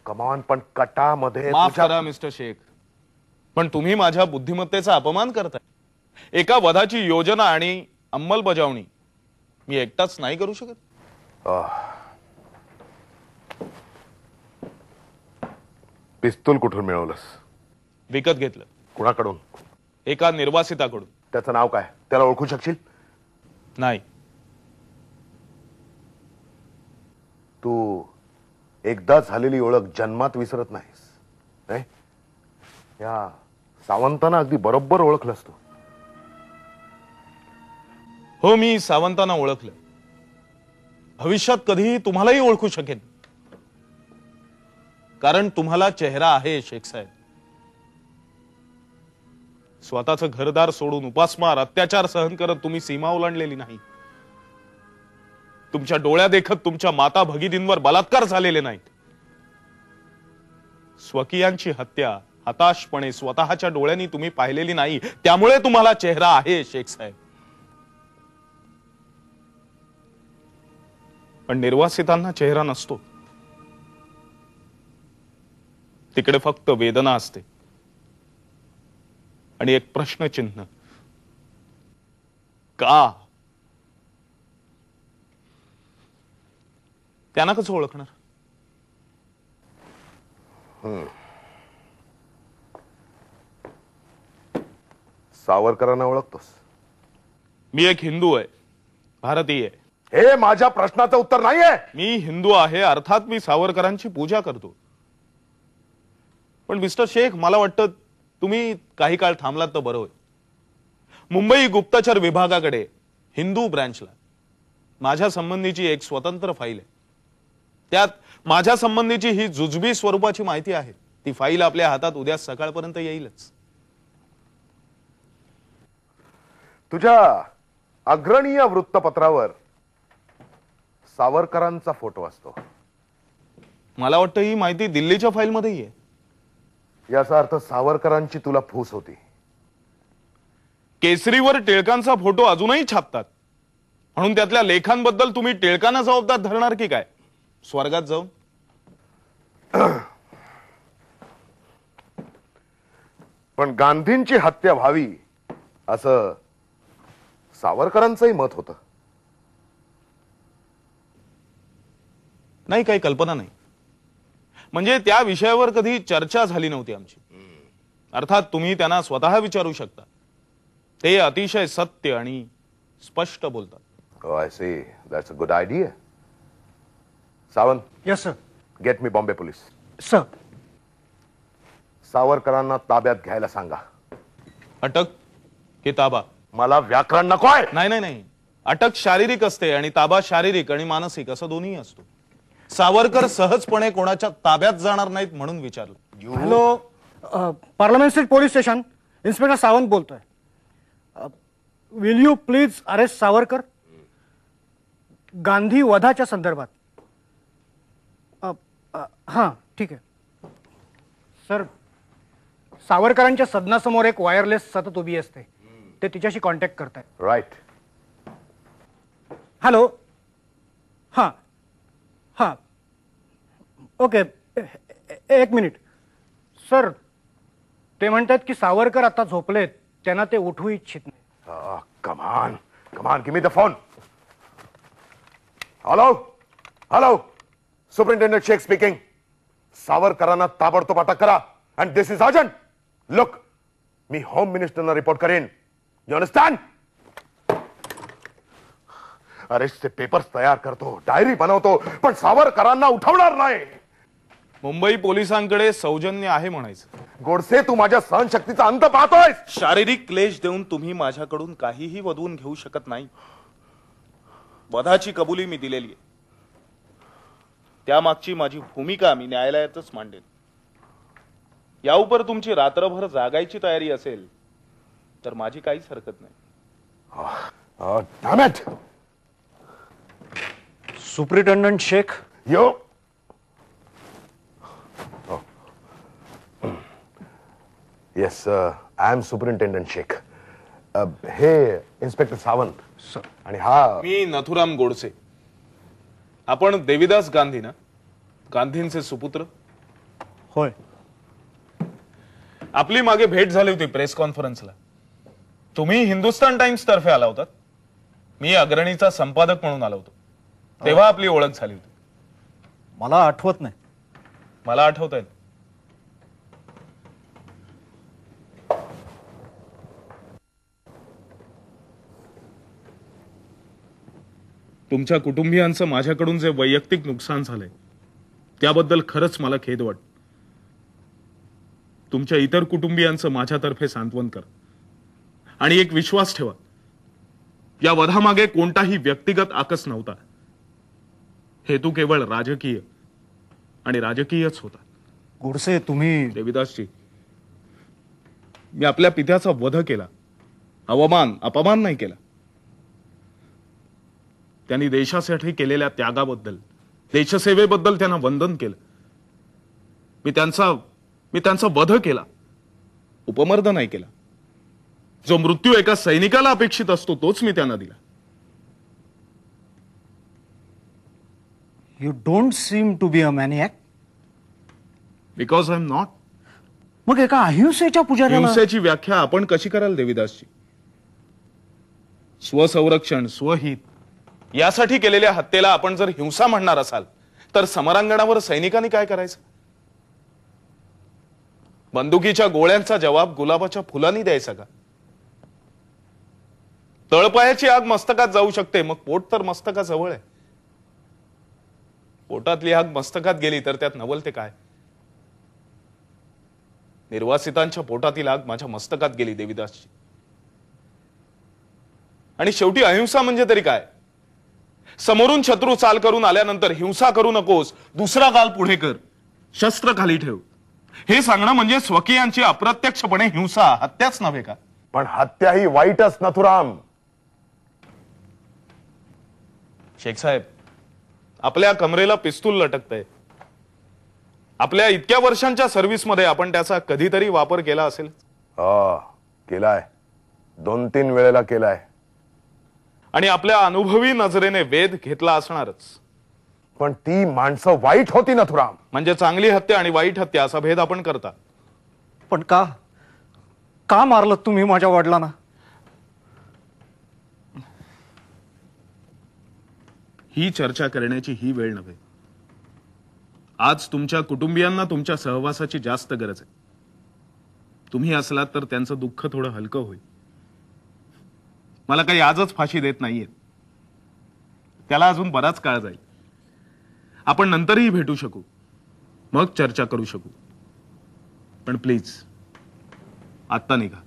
कमान, पण कटामध्ये. माफ करा मिस्टर शेख, पण तुम्ही माझ्या बुद्धिमत्तेचा अपमान करताय. एका वधाची योजना आणि अंमलबजावणी मी एकटाच नाही करू शकत. पिस्तूल कुठून मिळवलंस? विकत घेतलं. कुणाकडून? एका निर्वासिताकडून. त्याचं नाव काय? त्याला ओळखू शकशील? नाही. तू एकदा झालेली ओळख जन्मात विसरत नाहीस, नाही? या सावंतांना अगदी बरोबर ओळखलंस तू. हो, मी सावंतांना ओळखलं. भविष्यात कधीही तुम्हालाही ओळखू शकेन, कारण तुम्हाला चेहरा आहे शेख साहेब. स्वतःचं घरदार सोडून उपासमार, अत्याचार सहन करत तुम्ही सीमा ओलांडलेली नाही. तुमच्या डोळ्या देखत तुमच्या माता भगिनींवर बलात्कार झालेले नाहीत. स्वकीयांची हत्या हताशपणे स्वतःच्या डोळ्यांनी तुम्ही पाहिलेली नाही. त्यामुळे तुम्हाला चेहरा आहे शेख साहेब. पण निर्वासितांना चेहरा नसतो. तिकडे फक्त वेदना असते आणि एक प्रश्नचिन्ह. का? त्यांना कसं ओळखणार? सावरकरांना ओळखतोस? मी एक हिंदू आहे, भारतीय आहे. हे माझ्या प्रश्नाचं उत्तर नाहीये. मी हिंदू आहे, अर्थात मी सावरकरांची पूजा करतो. पण मिस्टर शेख, मला वाटतं तुम्ही काही काळ थांबलात तर बरं होईल. मुंबई गुप्तचर विभागाकडे हिंदू ब्रँचला माझ्या संबंधीची एक स्वतंत्र फाईल आहे. त्यात माझ्या संबंधीची ही जुजबी स्वरूपाची माहिती आहे. ती फाईल आपल्या हातात उद्या सकाळपर्यंत येईलच. तुझ्या अग्रणीय वृत्तपत्रावर सावरकरांचा फोटो असतो. मला वाटतं ही माहिती दिल्लीच्या फाईलमध्येही आहे. याचा अर्थ सावरकरांची तुला फूस होती. केसरीवर टिळकांचा फोटो अजूनही छापतात, म्हणून त्यातल्या लेखांबद्दल तुम्ही टिळकांना जबाबदार धरणार की काय? स्वर्गात जाऊन पण गांधींची हत्या व्हावी असं सावरकरांचंही मत होतं. नाही, काही कल्पना नाही. म्हणजे त्या विषयावर कधी चर्चा झाली नव्हती आमची. अर्थात तुम्ही त्यांना स्वतः विचारू शकता. ते अतिशय सत्य आणि स्पष्ट बोलतात. Oh, I see. That's a good idea. Sawant, yes sir. Get me Bombay police. Sir. सावरकरांना ताब्यात घ्यायला सांगा. अटक की ताबा? मला व्याकरण नकोय. नाही नाही नाही, अटक शारीरिक असते आणि ताबा शारीरिक आणि मानसिक असं दोन्ही असतो. सावरकर सहजपणे कोणाच्या ताब्यात जाणार नाहीत म्हणून विचारलं. Hello, parliament street police station, inspector Sawant बोलतोय. Will you please arrest Savarkar Gandhi वधाच्या संदर्भात? हां, ठीक आहे सर. सावरकरांच्या सदनासमोर एक वायरलेस सतत उभी असते, ते तिच्याशी कॉन्टॅक्ट करताय. राईट. हॅलो. हां हां, ओके, एक मिनिट सर. ते म्हणतात की सावरकर आता झोपलेत, त्यांना ते उठवू इच्छित नाही. Come on come on, give me the phone. Hello hello, superintendent Shaikh speaking. सावरकरांना ताबडतोब अटक करा. And this is urgent. Look, मी होम मिनिस्टरना रिपोर्ट करेन. You understand? अरेस्टचे पेपर्स तयार करतो, डायरी बनवतो, पण सावरकरांना उठवणार नाही. मुंबई पोलिसांकडे सौजन्य आहे म्हणायचं. गोडसे, तू माझ्या सहनशक्तीचा अंत पाहतोय. शारीरिक क्लेश देऊन तुम्ही माझ्याकडून काहीही वधवून घेऊ शकत नाही. वधाची कबुली मी दिलेली आहे. त्यामागची माझी भूमिका मी न्यायालयातच मांडेन. याउपर तुमची रात्रभर जागायची तयारी असेल तर माझी काहीच हरकत नाही. Damn it. Superintendent Shaikh. Yo. Yes, I am superintendent Shaikh. हे इन्स्पेक्टर सावंत आणि हा मी नथुराम गोडसे. आपण देविदास गांधी ना, गांधींचे सुपुत्र? होय. आपली मागे भेट झाली होती प्रेस कॉन्फरन्सला. तुम्ही हिंदुस्तान टाइम्स तर्फे आला होता, मी अग्रणीचा संपादक म्हणून आलो होतो. तेव्हा आपली ओळख झाली होती. मला आठवत नाही. मला आठवत आहे. तुमच्या कुटुंबियांचं माझ्याकडून जे वैयक्तिक नुकसान झालंय त्याबद्दल खरंच मला खेद वाटतो. तुमच्या इतर कुटुंबियांचं माझ्यातर्फे सांत्वन कर आणि एक विश्वास ठेवा, या वधामागे कोणताही व्यक्तिगत आकस नव्हता. हेतू केवळ राजकीय आणि राजकीयच होता. गोडसे, तुम्ही. देविदासजी, मी आपल्या पित्याचा वध केला, अपमान नाही केला. त्यांनी देशासाठी केलेल्या त्यागाबद्दल, देशसेवेबद्दल त्यांना वंदन केलं. मी त्यांचा वध केला, उपमर्द नाही केला. जो मृत्यू एका सैनिकाला अपेक्षित असतो तोच मी त्यांना दिला. You don't seem to be a maniac. Because I am not. मग एका अहिंसेच्या पुजाऱ्याला हिंसेची व्याख्या आपण कशी कराल देवीदासजी? स्वसंरक्षण, स्वहित यासाठी केलेल्या हत्येला आपण जर हिंसा म्हणणार असाल तर समरांगणावर सैनिकांनी काय करायचं? बंदुकीच्या गोळ्यांचा जवाब गुलाबाच्या फुलांनी द्यायचा का? तळपायाची आग मस्तकात जाऊ शकते, मग पोट तर मस्तकाजवळ आहे. पोटातली आग मस्तकात गेली तर त्यात नवल ते काय? निर्वासितांच्या पोटातील आग माझ्या मस्तकात गेली देवीदासजी. आणि शेवटी अहिंसा म्हणजे तरी काय? समोरून शत्रू चाल करून आल्यानंतर हिंसा करू नकोस, दुसरा गाल पुढे कर, शस्त्र खाली ठेव, हे सांगणं म्हणजे स्वकीयांची अप्रत्यक्षपणे हिंसा, हत्याच नव्हे का? पण हत्या ही वाईटच नथुराम. शेख साहेब, आपल्या कमरेला पिस्तूल लटकतंय. आपल्या इतक्या वर्षांच्या सर्व्हिसमध्ये आपण त्याचा कधीतरी वापर केला असेल? केलाय, 2-3 वेळेला केलाय. आणि आपल्या अनुभवी नजरेने वेध घेतला असणारच. पण ती माणसं वाईट होती नथुराम. म्हणजे चांगली हत्या आणि वाईट हत्या असा भेद आपण करता. पण का मारलं तुम्ही माझ्या वडिलांना? ही चर्चा करण्याची ही वेळ नव्हे. आज तुमच्या कुटुंबियांना तुमच्या सहवासाची जास्त गरज आहे. तुम्ही असलात तर त्यांचं दुःख थोडं हलकं होईल. मला काही आजच फाशी देत नाहीये, त्याला अजून बराच काळ जाईल. आपण नंतरही भेटू शकू, मग चर्चा करू शकू. पण प्लीज आत्ता निघा.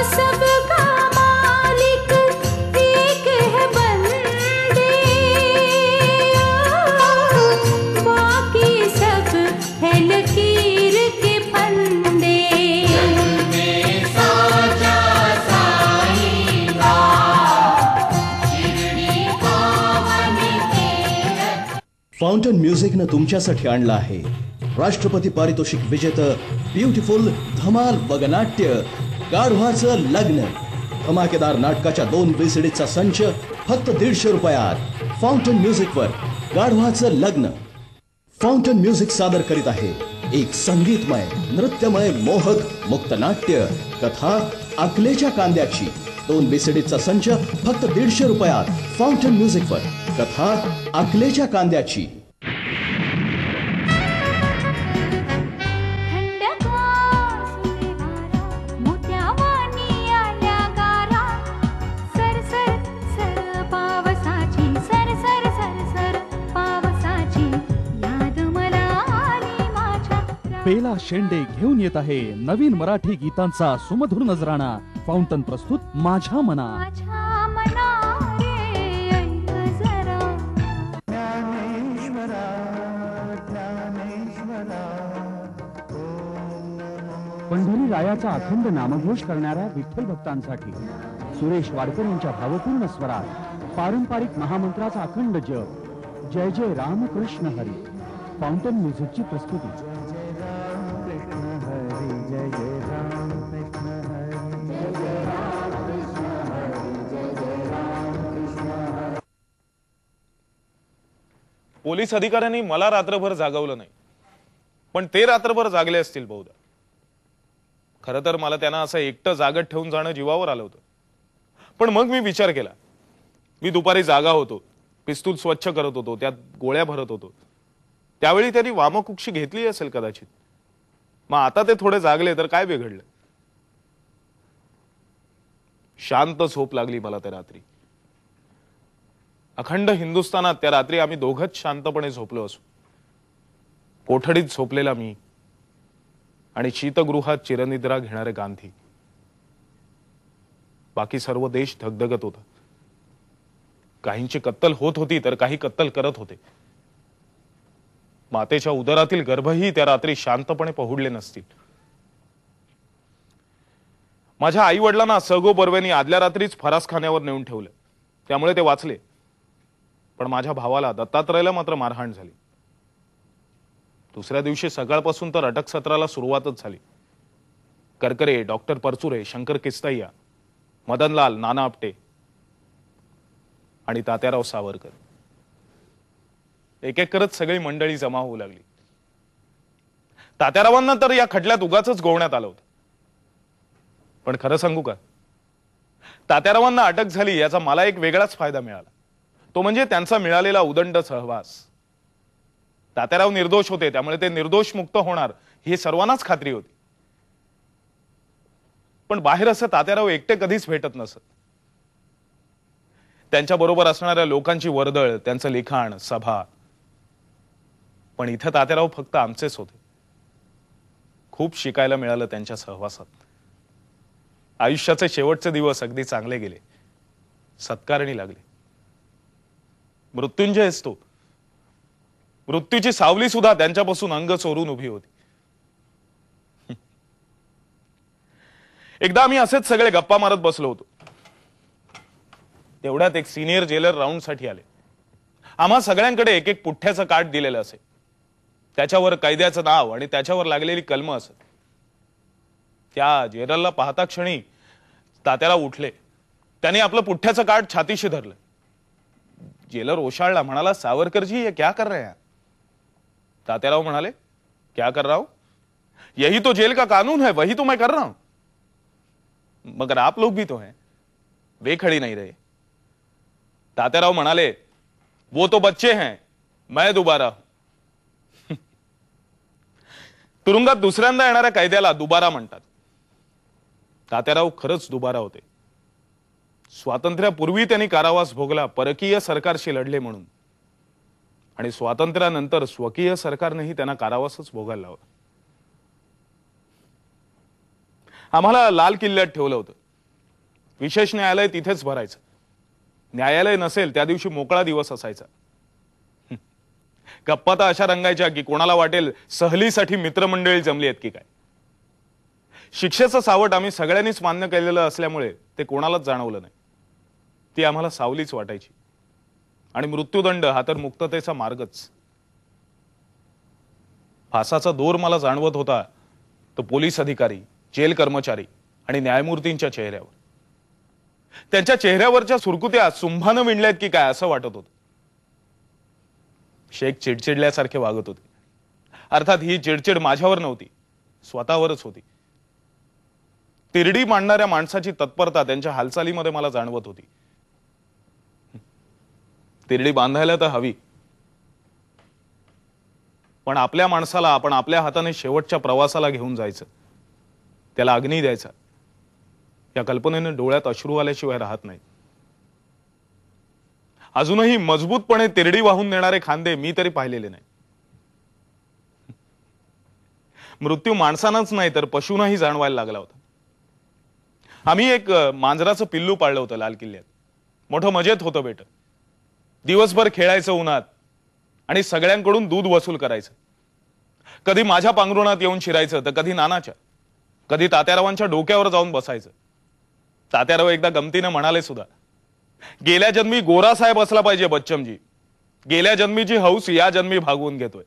सबका मालिक एक है बंदे, बाकी सब है लकीर के फंदे. फाउंटन म्युझिकनं तुमच्यासाठी आणलं आहे राष्ट्रपती पारितोषिक विजेतं ब्युटिफुल धमाल वगनाट्य गाढवाचं लग्न. धमाकेदार नाटकाच्या 2 VCDचा संच फक्त 150 रुपयात. फाउंटन म्युझिकवर गाढवाचं लग्न. फाउंटन म्युझिक सादर करीत आहे एक संगीतमय, नृत्यमय, मोहक मुक्तनाट्य कथा अकलेच्या कांद्याची. 2 VCDचा संच फक्त 150 रुपयात. फाउंटन म्युझिकवर कथा अकलेच्या कांद्याची. मोत्यावानी आल्या गारा, सरसर सर पावसाची, सरसर सरसर पावसाची याद मला आली माझ्या. पेला शेंडे घेऊन येत आहे नवीन मराठी गीतांचा सुमधुर नजराणा. फाउंटन प्रस्तुत माझ्या मना. माझ्या मना रे ऐक जरा. पंढरी रायाचा अखंड नामघोष करणाऱ्या विठ्ठल भक्तांसाठी सुरेश वाडकर यांच्या भावपूर्ण स्वरात पारंपरिक महामंत्राचा अखंड जप. जय जय राम कृष्ण हरी. फाउंटन म्युझिकची प्रस्तुती. पोलीस अधिकाऱ्यांनी मला रात्रभर जागवलं नाही, पण ते रात्रभर जागले असतील बहुधा. खरं तर मला त्यांना असं एकटं जागत ठेवून जाणं जीवावर आलं होतं. पण मग मी विचार केला, मी दुपारी जागा होतो, पिस्तूल स्वच्छ करत होतो, त्यात गोळ्या भरत होतो. त्यावेळी त्यांनी वामकुक्षी घेतली असेल कदाचित. मग आता ते थोडे जागले तर काय बिघडलं? शांत झोप लागली मला त्या रात्री. अखंड हिंदुस्थानात त्या रात्री आम्ही दोघंच शांतपणे झोपलो असू. कोठडीत झोपलेला मी आणि शीतगृहात चिरनिद्रा घेणारे गांधी. बाकी सर्व देश धगधगत होता. काहींची कत्तल होत होती तर काही कत्तल करत होते. मातेच्या उदरातील गर्भही त्या रात्री शांतपणे पहुडले नसतील. माझ्या आई वडिलांना सगो बर्वेनी आदल्या रात्रीच फरासखान्यावर नेऊन ठेवलं, त्यामुळे ते वाचले. पण माझ्या भावाला दत्तात्रयला मात्र मारहाण झाली. दुसऱ्या दिवशी सकाळपासून तर अटक सत्राला सुरुवातच झाली. करकरे, डॉक्टर परचुरे, शंकर किस्तय्या, मदनलाल, नाना आपटे आणि तात्याराव सावरकर, एक एक करत सगळी मंडळी जमा होऊ लागली. तात्यारावांना तर या खटल्यात उगाचच गोवण्यात आलं होतं. पण खरं सांगू का, तात्यारावांना अटक झाली याचा मला एक वेगळाच फायदा मिळाला. तो म्हणजे त्यांचा मिळालेला उदंड सहवास. तात्याराव निर्दोष होते, त्यामुळे ते निर्दोष मुक्त होणार ही सर्वांनाच खात्री होती. पण बाहेर असं तात्याराव एकटे कधीच भेटत नसत. त्यांच्या बरोबर असणाऱ्या लोकांची वर्दळ, त्यांचं लिखाण, सभा. पण इथं तात्याराव फक्त आमचेच होते. खूप शिकायला मिळालं त्यांच्या सहवासात. आयुष्याचे शेवटचे दिवस अगदी चांगले गेले. सत्कारणी लागले. मृत्युंजय असतो, मृत्यूची सावली सुद्धा त्यांच्यापासून अंग चोरून उभी होती. एकदा आम्ही असेच सगळे गप्पा मारत बसलो होतो. तेवढ्यात एक सिनियर जेलर राऊंडसाठी आले. आम्हा सगळ्यांकडे एक एक पुठ्ठ्याचं कार्ड दिलेलं असे. त्याच्यावर कैद्याचं नाव आणि त्याच्यावर लागलेली कलम असत. त्या जेलरला पाहता क्षणी तात्याराव उठले. त्यांनी आपलं पुठ्ठ्याचं कार्ड छातीशी धरलं. जेलर ओशाळला, म्हणाला, सावरकरजी ये क्या कर रहे हैं? तात्याराव म्हणाले, क्या कर रहा हूं? यही तो जेल का कानून है, वही तो मैं कर रहा हूं. मगर आप लोग भी तो हैं. वे खड़ी नहीं रहे. तात्याराव म्हणाले, वो तो बच्चे हैं, मैं दोबारा. तुरुंगात दुसऱ्यांदा येणाऱ्या कैद्याला दुबारा म्हणतात. तात्याराव खरंच दुबारा होते. स्वातंत्र्यापूर्वी त्यांनी कारावास भोगला, परकीय सरकारशी लढले म्हणून. आणि स्वातंत्र्यानंतर स्वकीय सरकारनेही त्यांना कारावासच भोगायला लावला. आम्हाला लाल किल्ल्यात ठेवलं होतं. विशेष न्यायालय तिथेच भरायचं. न्यायालय नसेल त्या दिवशी मोकळा दिवस असायचा. गप्पा तर अशा रंगायच्या की कोणाला वाटेल सहलीसाठी मित्रमंडळी जमली आहेत की काय. शिक्षेचं सावट आम्ही सगळ्यांनीच मान्य केलेलं असल्यामुळे ते कोणालाच जाणवलं नाही. ती आम्हाला सावलीच वाटायची. आणि मृत्यूदंड हा तर मुक्ततेचा मार्गच. फासाचा दोर मला जाणवत होता तो पोलीस अधिकारी, जेल कर्मचारी आणि न्यायमूर्तींच्या चेहऱ्यावर. त्यांच्या चेहऱ्यावरच्या सुरकुत्या सुंभानं विणल्यात की काय असं वाटत होतं. शेख चिडचिडल्यासारखे वागत होते. अर्थात ही चिडचिड माझ्यावर नव्हती, स्वतःवरच होती. तिरडी मांडणाऱ्या माणसाची तत्परता त्यांच्या हालचालीमध्ये मला जाणवत होती. तिरडी बांधायला तर हवी, पण आपल्या माणसाला आपण आपल्या हाताने शेवटच्या प्रवासाला घेऊन जायचं, त्याला अग्नी द्यायचा, या कल्पनेने डोळ्यात अश्रू आल्याशिवाय राहत नाही. अजूनही मजबूतपणे तिरडी वाहून नेणारे खांदे मी तरी पाहिलेले नाही. मृत्यू माणसानंच नाही तर पशूनही जाणवायला लागला होता. आम्ही एक मांजराचं पिल्लू पाळलं होतं लाल किल्ल्यात. मोठं मजेत होतं बेट. दिवसभर खेळायचं उन्हात आणि सगळ्यांकडून दूध वसूल करायचं. कधी माझ्या पांघरुणात येऊन शिरायचं तर कधी नानाच्या, कधी तात्यारावांच्या डोक्यावर जाऊन बसायचं. तात्याराव एकदा गमतीने म्हणाले सुद्धा, गेल्या जन्मी गोरा साहेब असला पाहिजे बच्चमजी. गेल्या जन्मीची हौस या जन्मी भागवून घेतोय.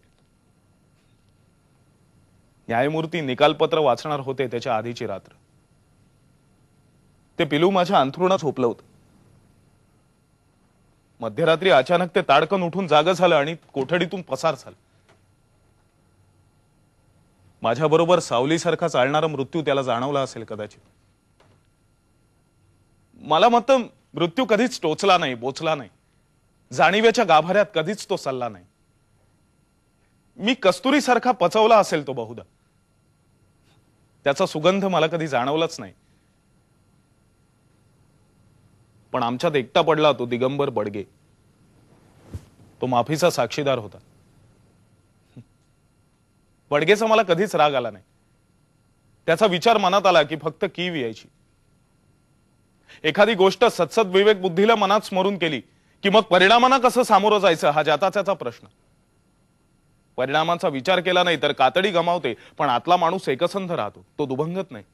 न्यायमूर्ती निकालपत्र वाचणार होते त्याच्या आधीची रात्र. ते पिलू माझ्या अंथरुणात झोपलं होतं. मध्यरात्री अचानक ते ताडकन उठून जागं झालं आणि कोठडीतून पसार झालं. माझ्याबरोबर सावलीसारखा चालणारा मृत्यू त्याला जाणवला असेल कदाचित. मला मात्र मृत्यू कधीच टोचला नाही, बोचला नाही. जाणीवेच्या गाभाऱ्यात कधीच तो सल्ला नाही. मी कस्तुरीसारखा पचवला असेल तो बहुधा. त्याचा सुगंध मला कधी जाणवलाच नाही. पण आमच्यात एकटा पडला तो दिगंबर बडगे. तो माफीचा साक्षीदार होता. बडगेचा मला कधीच राग आला नाही. त्याचा विचार मनात आला की फक्त कीव यायची. एखादी गोष्ट सत्सद विवेक बुद्धीला मनात स्मरून केली की मग परिणामांना कसं सामोरं जायचं हा ज्याचा त्याचा प्रश्न. परिणामांचा विचार केला नाही तर कातडी गमावते, पण आतला माणूस एकसंध राहतो, तो दुभंगत नाही.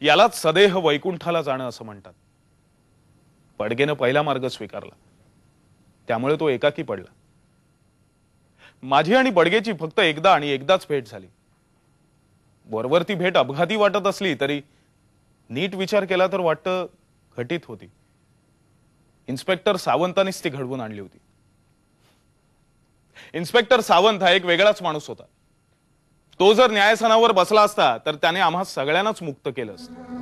यालाच सदेह वैकुंठाला जाणं असं म्हणतात. बडगेनं पहिला मार्ग स्वीकारला, त्यामुळे तो एकाकी पडला. माझी आणि बडगेची फक्त एकदा आणि एकदाच भेट झाली. वरवर ती भेट अपघाती वाटत असली तरी नीट विचार केला तर वाटतं घटित होती. इन्स्पेक्टर सावंतांनीच ती घडवून आणली होती. इन्स्पेक्टर सावंत हा एक वेगळाच माणूस होता. तो जर न्यायस्थानावर बसला असता तर त्याने आम्हा सगळ्यांनाच मुक्त केलं असतं.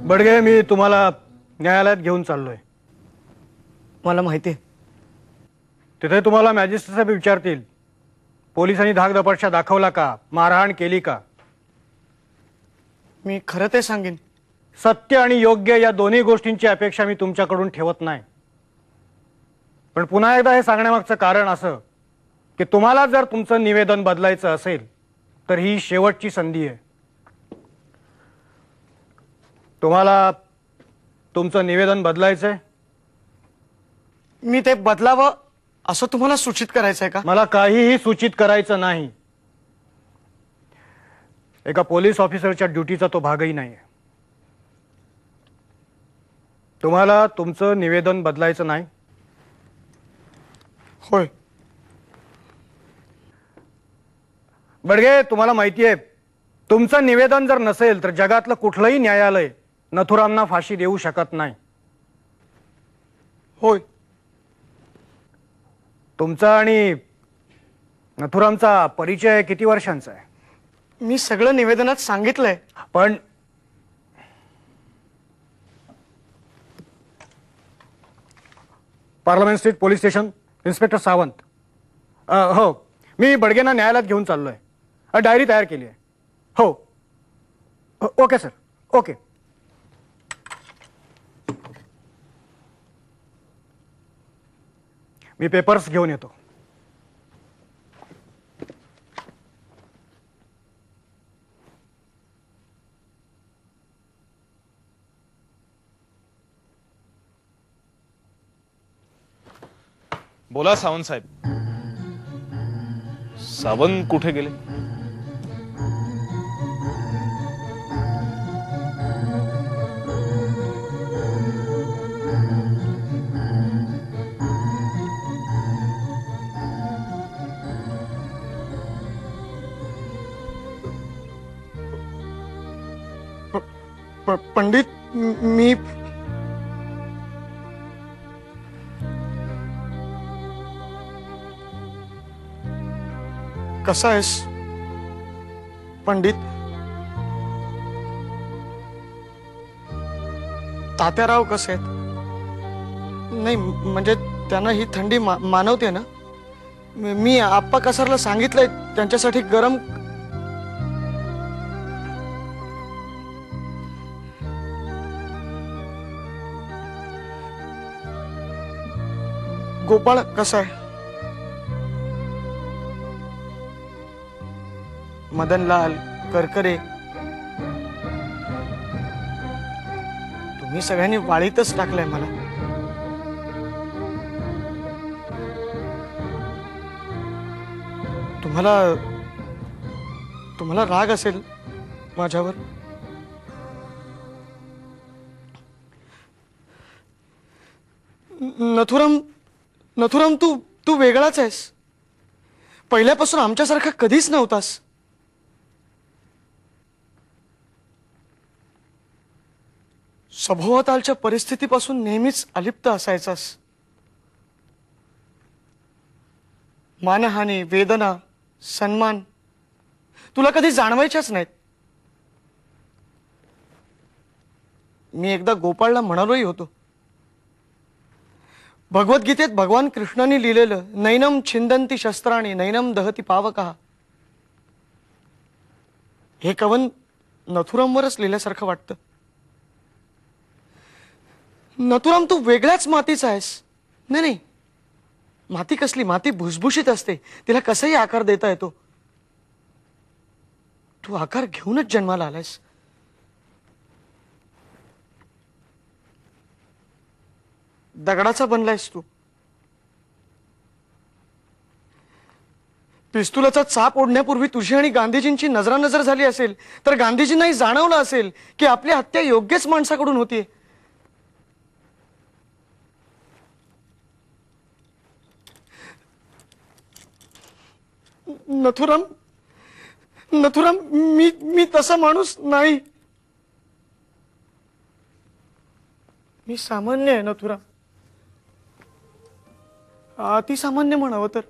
बडगे, मी तुम्हाला न्यायालयात घेऊन चाललोय. मला माहिती आहे. तिथे तुम्हाला मॅजिस्ट्रेट साहेब विचारतील, पोलिसांनी धाकदपटशा दाखवला का, मारहाण केली का. मी खरं ते सांगेन. सत्य आणि योग्य या दोन्ही गोष्टींची अपेक्षा मी तुमच्याकडून ठेवत नाही. पण पुन्हा एकदा हे सांगण्यामागचं कारण असं की तुम्हाला जर तुमचं निवेदन बदलायचं असेल तर ही शेवटची संधी आहे. तुम्हाला तुमचं निवेदन बदलायचंय. मी ते बदलावं असं तुम्हाला सूचित करायचंय का? मला काहीही सूचित करायचं नाही. एका पोलीस ऑफिसरच्या ड्युटीचा तो भागही नाहीये. तुम्हाला तुमचं निवेदन बदलायचं नाही. होय. बडगे, तुम्हाला माहिती आहे, तुमचं निवेदन जर नसेल तर जगातलं कुठलंही न्यायालय नथुरामना फाशी देऊ शकत नाही. होय. तुमचा आणि नथुरामचा परिचय किती वर्षांचा आहे? मी सगळं निवेदनात सांगितलंय. पण parliament street police station, inspector Sawant. हो, मी बडगेंना न्यायालयात घेऊन चाललोय. डायरी तयार केली आहे. हो, ओके सर, ओके. मी पेपर्स घेऊन येतो. बोला सावंत साहेब. सावंत कुठे गेले? पंडित, मी कसा आहेस पंडित? तात्याराव कसे आहेत? नाही म्हणजे त्यांना ही थंडी मानवते ना. मी आप्पा कसरला सांगितलंय त्यांच्यासाठी गरम. गोपाळ कसा आहे? मदनलाल, करकरे, तुम्ही सगळ्यांनी वाळीतच टाकलंय मला. तुम्हाला राग असेल माझ्यावर. नथुराम, तू वेगळाच आहेस. पहिल्यापासून आमच्यासारखा कधीच नव्हतास. सभोवतालच्या परिस्थितीपासून नेहमीच अलिप्त असायचास. मानहानी, वेदना, सन्मान तुला कधी जाणवायच्याच नाहीत. मी एकदा गोपाळला म्हणालोही होतो, भगवद्गीतेत भगवान कृष्णाने लिहिलेलं नैनम छिंदंती शस्त्राणी नैनम दहती पावकः हे कवन नथुरामवरच लिहिल्यासारखं वाटतं. नथुराम तू वेगळ्याच मातीचा आहेस. नाही नाही, माती कसली? माती भुसभुशीत असते, तिला कसाही आकार देता येतो. तू आकार घेऊनच जन्माला आलायस. दगडाचा बनलायस तू. पिस्तुलाचा चाप ओढण्यापूर्वी तुझी आणि गांधीजींची नजरानजर झाली असेल तर गांधीजींनाही जाणवलं असेल की आपली हत्या योग्यच माणसाकडून होतीये. नथुराम, नथुराम, मी तसा माणूस नाही. मी सामान्य आहे नथुराम. अति सामान्य म्हणावं तर.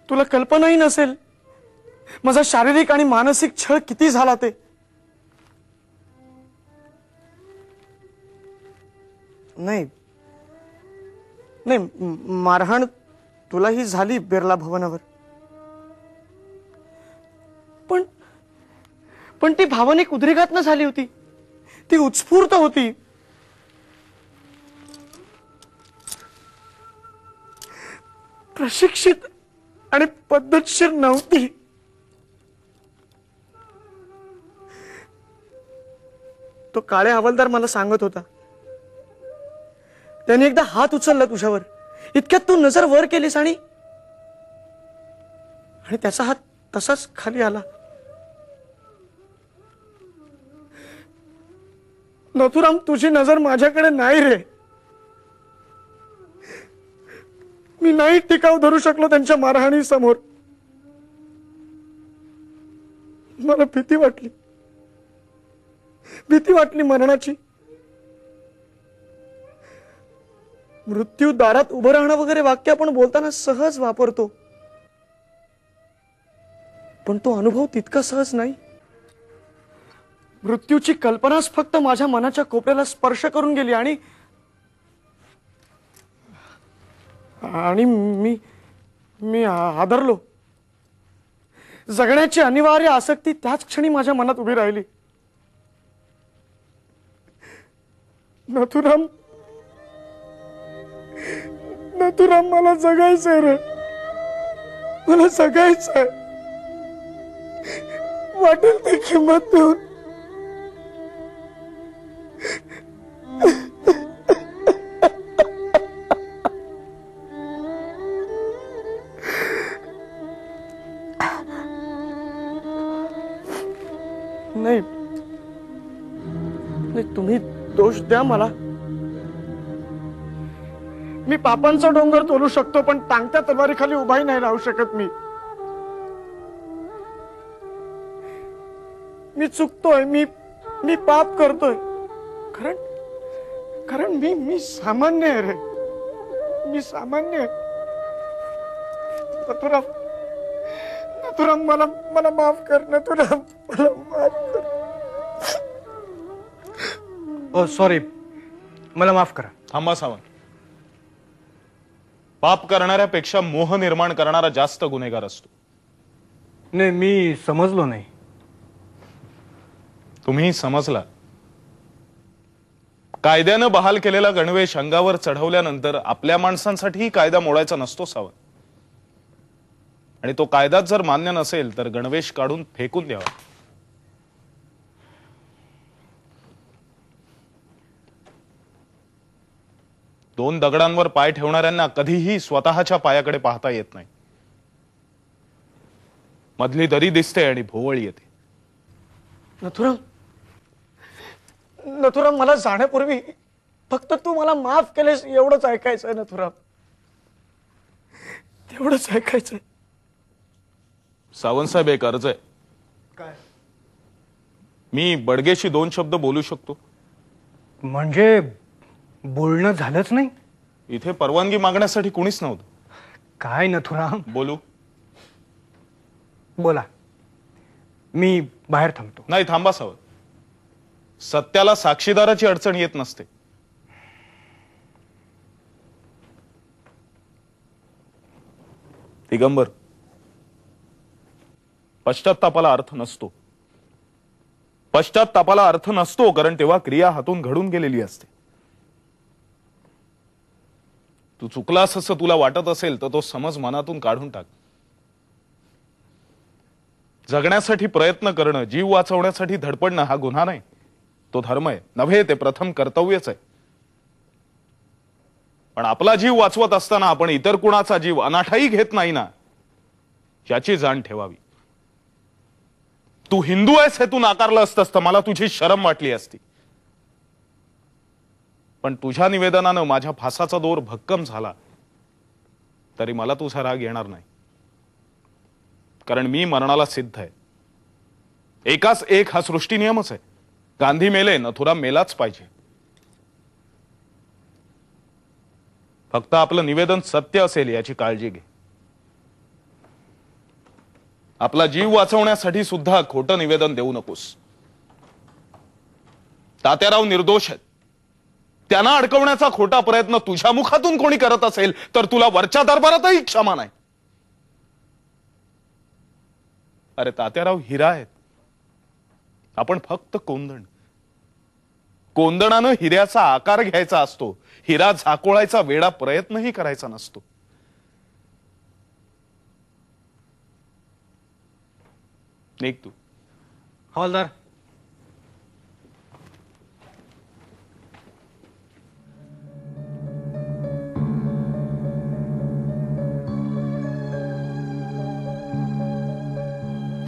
तुला कल्पनाही नसेल माझा शारीरिक आणि मानसिक छळ किती झाला ते. नाही नाही, मारहाण तुलाही झाली बिर्ला भवनावर, पण ती भावनिक उद्रेकातनं झाली होती. ती उत्स्फूर्त होती. प्रशिक्षित आणि पद्धतशीर नव्हती. तो काळे हवालदार मला सांगत होता, त्याने एकदा हात उचलला तुझ्यावर, इतक्यात तू नजर वर केलीस आणि त्याचा हात तसाच खाली आला. नथुराम, तुझी नजर माझ्याकडे नाही रे. मी नाही टिकाव धरू शकलो त्यांच्या मारहाणी समोर. मला भीती वाटली मरणाची. मृत्यू दारात उभं राहणं वगैरे वाक्य आपण बोलताना सहज वापरतो, पण तो अनुभव तितका सहज नाही. मृत्यूची कल्पनाच फक्त माझ्या मनाच्या कोपऱ्याला स्पर्श करून गेली आणि मी हादरलो. जगण्याची अनिवार्य आसक्ती त्याच क्षणी माझ्या मनात उभी राहिली. नथुराम, नथुराम, मला जगायचंय रे. मला जगायचंय. वाटेल ती किंमत देऊन. नाही, तुम्ही दोष द्या मला. मी पापांचा डोंगर तोलू शकतो, पण टांगत्या तलवारीखाली उभाही नाही राहू शकत. मी चुकतोय. मी पाप करतोय. कारण मी सामान्य आहे रे. मी सामान्य आहे. नथुराम, मला माफ कर. नथुराम, मला माफ कर. ओ सॉरी, मला माफ करा. थांबा सावंत. पाप करणाऱ्यापेक्षा मोह निर्माण करणारा जास्त गुन्हेगार असतो. नाही, मी समजलो नाही. तुम्ही समजला. कायद्यानं बहाल केलेला गणवेश अंगावर चढवल्यानंतर आपल्या माणसांसाठीही कायदा मोडायचा नसतो सावंत. आणि तो कायदाच जर मान्य नसेल तर गणवेश काढून फेकून द्यावा. दोन दगडांवर पाय ठेवणाऱ्यांना कधीही स्वतःच्या पायाकडे पाहता येत नाही. मधली दरी दिसते आणि भोवळ येते. नथुराम, मला जाण्यापूर्वी फक्त तू मला माफ केलेस एवढंच ऐकायचंय. नथुराम, तेवढंच ऐकायचंय. सावंत साहेब, एक अर्ज आहे. काय? मी बडगेशी 2 शब्द बोलू शकतो? म्हणजे बोलणं झालंच नाही? इथे परवानगी मागण्यासाठी कुणीच नव्हतं. काय नथुराम? बोलू? बोला. मी बाहेर थांबतो. नाही, थांबा सावंत. सत्याला साक्षीदाराची अडचण येत नसते. दिगंबर, पश्चात्तापाला अर्थ नसतो. पश्चात्तापाला अर्थ नसतो, कारण तेव्हा क्रिया हातून घडून गेलेली असते. तू चुकलास असं तुला वाटत असेल तर तो समज मनातून काढून टाक. जगण्यासाठी प्रयत्न करणं, जीव वाचवण्यासाठी धडपडणं हा गुन्हा नाही, तो धर्म आहे. नव्हे, ते प्रथम कर्तव्यच आहे. पण आपला जीव वाचवत असताना आपण इतर कुणाचा जीव अनाठाही घेत नाही ना, याची जाण ठेवावी. तू हिंदू आहेस हे तू नाकारलं असतंस तर मला तुझी शरम वाटली असती. पण तुझ्या निवेदनानं माझ्या फासाचा दोर भक्कम झाला तरी मला तुझा राग येणार नाही, कारण मी मरणाला सिद्ध आहे. एकाच एक हा सृष्टी नियमच आहे. गांधी मेले, नथुराम मेलाच पाहिजे. फक्त आपलं निवेदन सत्य असेल याची काळजी घे. आपला जीव वाचवण्यासाठी सुद्धा खोटं निवेदन देऊ नकोस. तात्याराव निर्दोष आहेत. त्यांना अडकवण्याचा खोटा प्रयत्न तुझ्या मुखातून कोणी करत असेल तर तुला वरच्या दरबारातही क्षमा नाही. अरे तात्याराव हिरा आहेत, आपण फक्त कोंदण. कोंदणानं हिऱ्याचा आकार घ्यायचा असतो, हिरा झाकोळायचा वेडा प्रयत्नही करायचा नसतो. निघ तू. हवालदार,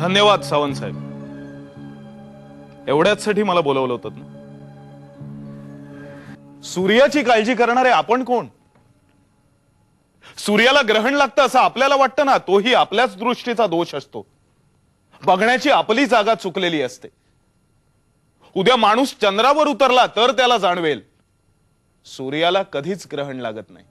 धन्यवाद सावंत साहेब. एवढ्याचसाठी मला बोलवलं होतं ना. सूर्याची काळजी करणारे आपण कोण? सूर्याला ग्रहण लागतं असं आपल्याला वाटतं ना, तोही आपल्याच दृष्टीचा दोष असतो. बघण्याची आपली जागा चुकलेली असते. उद्या माणूस चंद्रावर उतरला तर त्याला जाणवेल, सूर्याला कधीच ग्रहण लागत नाही.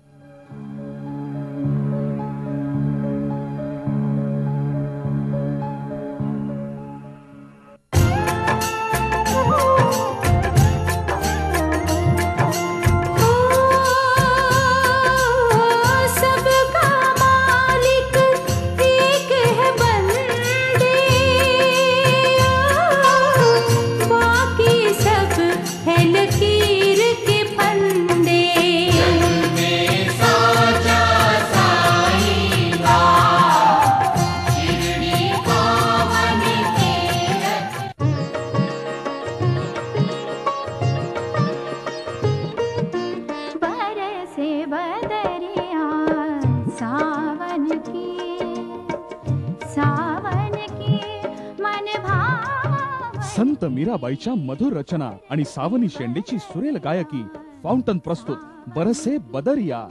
संत मीराबाईच्या मधुर रचना आणि सावनी शेंडेची सुरेल गायकी. फाउंटन प्रस्तुत बरसे बदरिया.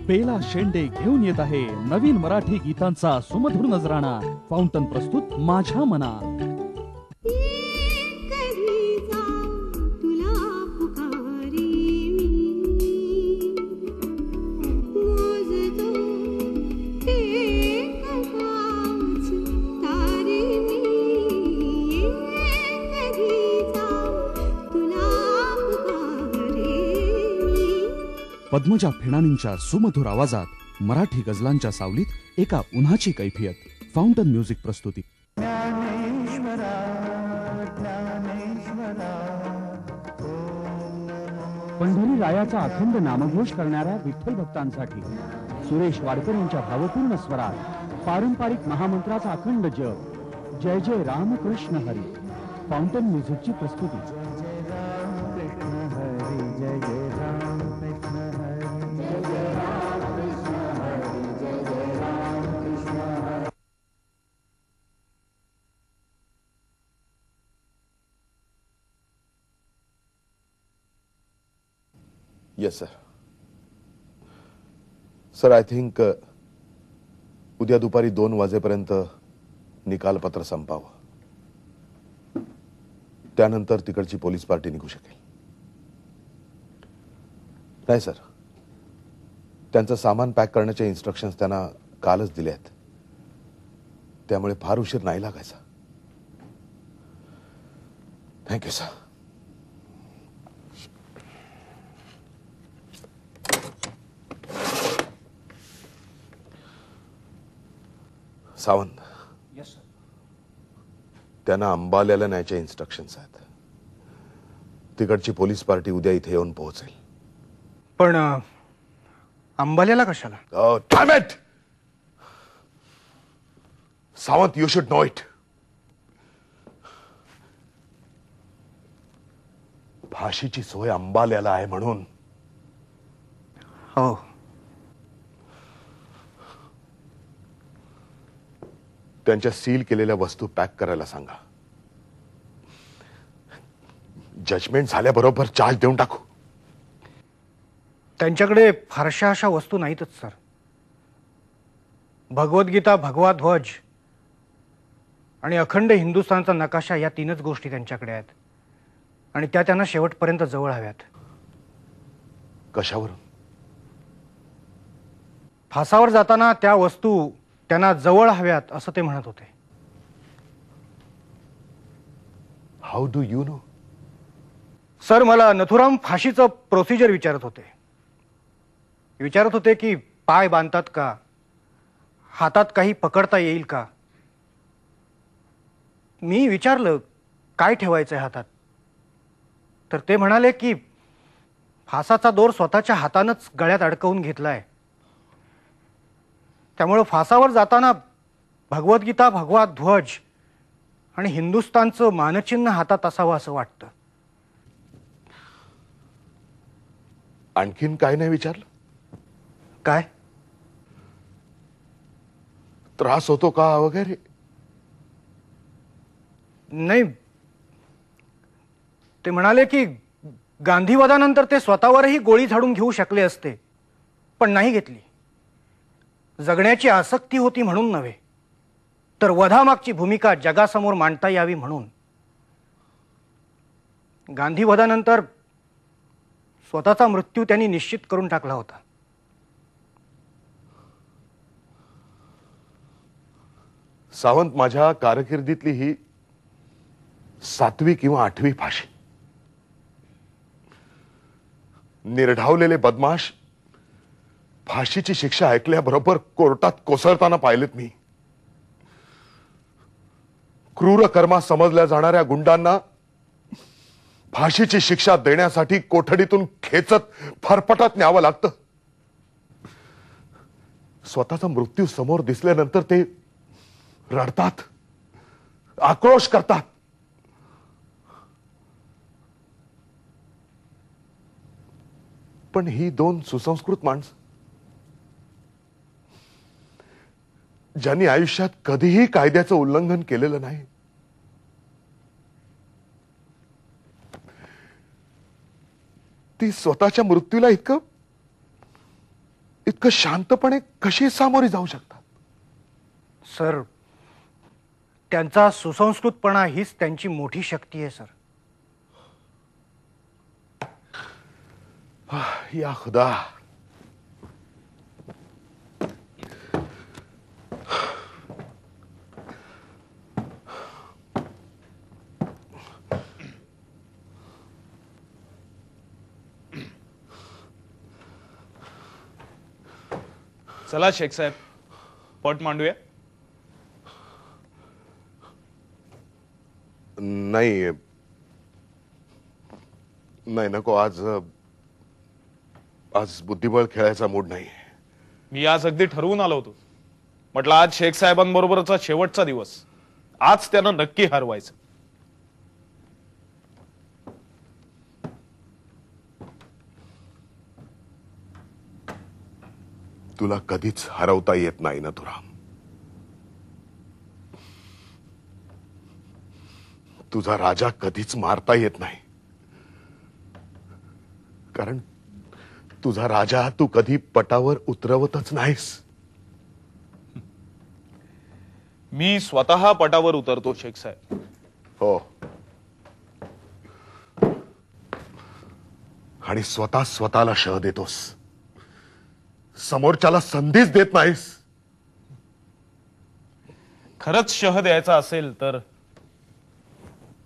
बेला शेंडे घेऊन येत आहे नवीन मराठी गीतांचा सुमधुर नजराणा. फाउंटन प्रस्तुत माझ्या मना. पद्मजा फेणानींच्या सुमधुर आवाजात मराठी गझलांच्या सावलीत एका उन्हाची कैफियत. फाउंटन म्युझिक प्रस्तुती. पंढरी रायाचा अखंड नामघोष करणाऱ्या विठ्ठल भक्तांसाठी सुरेश वाडकर यांच्या भावपूर्ण स्वरात पारंपरिक महामंत्राचा अखंड जप. जय जय राम कृष्ण हरी. फाउंटन म्युझिकची प्रस्तुती. Yes sir. Sir I think उद्या दुपारी 2 वाजेपर्यंत निकालपत्र संपावं. त्यानंतर तिकडची पोलीस पार्टी निघू शकेल. नाही सर, त्यांचं सामान पॅक करण्याचे इन्स्ट्रक्शन्स त्यांना कालच दिले आहेत. त्यामुळे फार उशीर नाही लागायचा. Thank you sir. सावंत, त्यांना अंबाल्याला न्यायचे इन्स्ट्रक्शन्स आहेत. तिकडची पोलीस पार्टी उद्या इथे येऊन पोहोचेल. पण अंबाल्याला कशाला? Dam it Sawant, you should know it. फाशीची सोय अंबाल्याला आहे म्हणून. हो. त्यांच्या सील केलेल्या वस्तू पॅक करायला सांगा. जजमेंट झाल्याबरोबर चार्ज देऊन टाकू. त्यांच्याकडे फारशा अशा वस्तू नाहीतच सर. भगवद्गीता, भगवा ध्वज आणि अखंड हिंदुस्थानचा नकाशा या 3च गोष्टी त्यांच्याकडे आहेत. आणि त्या त्यांना शेवटपर्यंत जवळ हव्यात. कशावरून? फासावर जाताना त्या वस्तू त्यांना जवळ हव्यात असं ते म्हणत होते. How do you know? Sir, मला नथुराम फाशीचं प्रोसिजर विचारत होते की पाय बांधतात का, हातात काही पकडता येईल का. मी विचारलं काय ठेवायचंय हातात, तर ते म्हणाले की फासाचा दोर स्वतःच्या हातानंच गळ्यात अडकवून घेतलाय. त्यामुळे फासावर जाताना भगवद्गीता, भगवा ध्वज आणि हिंदुस्थानचं मानचिन्ह हातात असावं असं वाटतं. आणखीन काय नाही विचारलं? काय त्रास होतो का वगैरे? नाही. ते म्हणाले की गांधीवधानंतर ते स्वतःवरही गोळी झाडून घेऊ शकले असते, पण नाही घेतली. जगण्याची आसक्ती होती म्हणून नव्हे, तर वधामागची भूमिका जगासमोर मांडता यावी म्हणून. गांधीवधानंतर स्वतःचा मृत्यू त्यांनी निश्चित करून टाकला होता. सावंत, माझ्या कारकिर्दीतली ही 7वी किंवा 8वी फाशी. निर्ढावलेले बदमाश फाशीची शिक्षा ऐकल्याबरोबर कोर्टात कोसळताना पाहिलेत मी. क्रूर कर्मा समजल्या जाणाऱ्या गुंडांना फाशीची शिक्षा देण्यासाठी कोठडीतून खेचत फरफटत न्यावं लागतं. स्वतःचा मृत्यू समोर दिसल्यानंतर ते रडतात, आक्रोश करतात. पण ही 2 सुसंस्कृत माणसं, ज्यांनी आयुष्यात कधीही कायद्याचं उल्लंघन केलेलं नाही, ती स्वतःच्या मृत्यूला इतकं शांतपणे कशी सामोरी जाऊ शकतात? सर, त्यांचा सुसंस्कृतपणा हीच त्यांची मोठी शक्ती आहे सर. या खुदा. चला शेख साहेब, पट मांडूया. नाही नाही, नको. आज बुद्धिबळ खेळायचा मूड नाही. मी आज अगदी ठरवून आलो होतो. म्हटलं आज शेख साहेबांबरोबरचा शेवटचा दिवस. आज त्यांना नक्की हरवायचं. तुला कधीच हरवता येत नाही ना तुराम. तुझा राजा कधीच मारता येत नाही, कारण तुझा राजा तू कधी पटावर उतरवतच नाहीस. मी स्वतः पटावर उतरतो शेख साहेब. हो, आणि स्वतःला शह देतोस, समोरच्याला संधीच देत नाहीस. खरंच शह द्यायचा असेल तर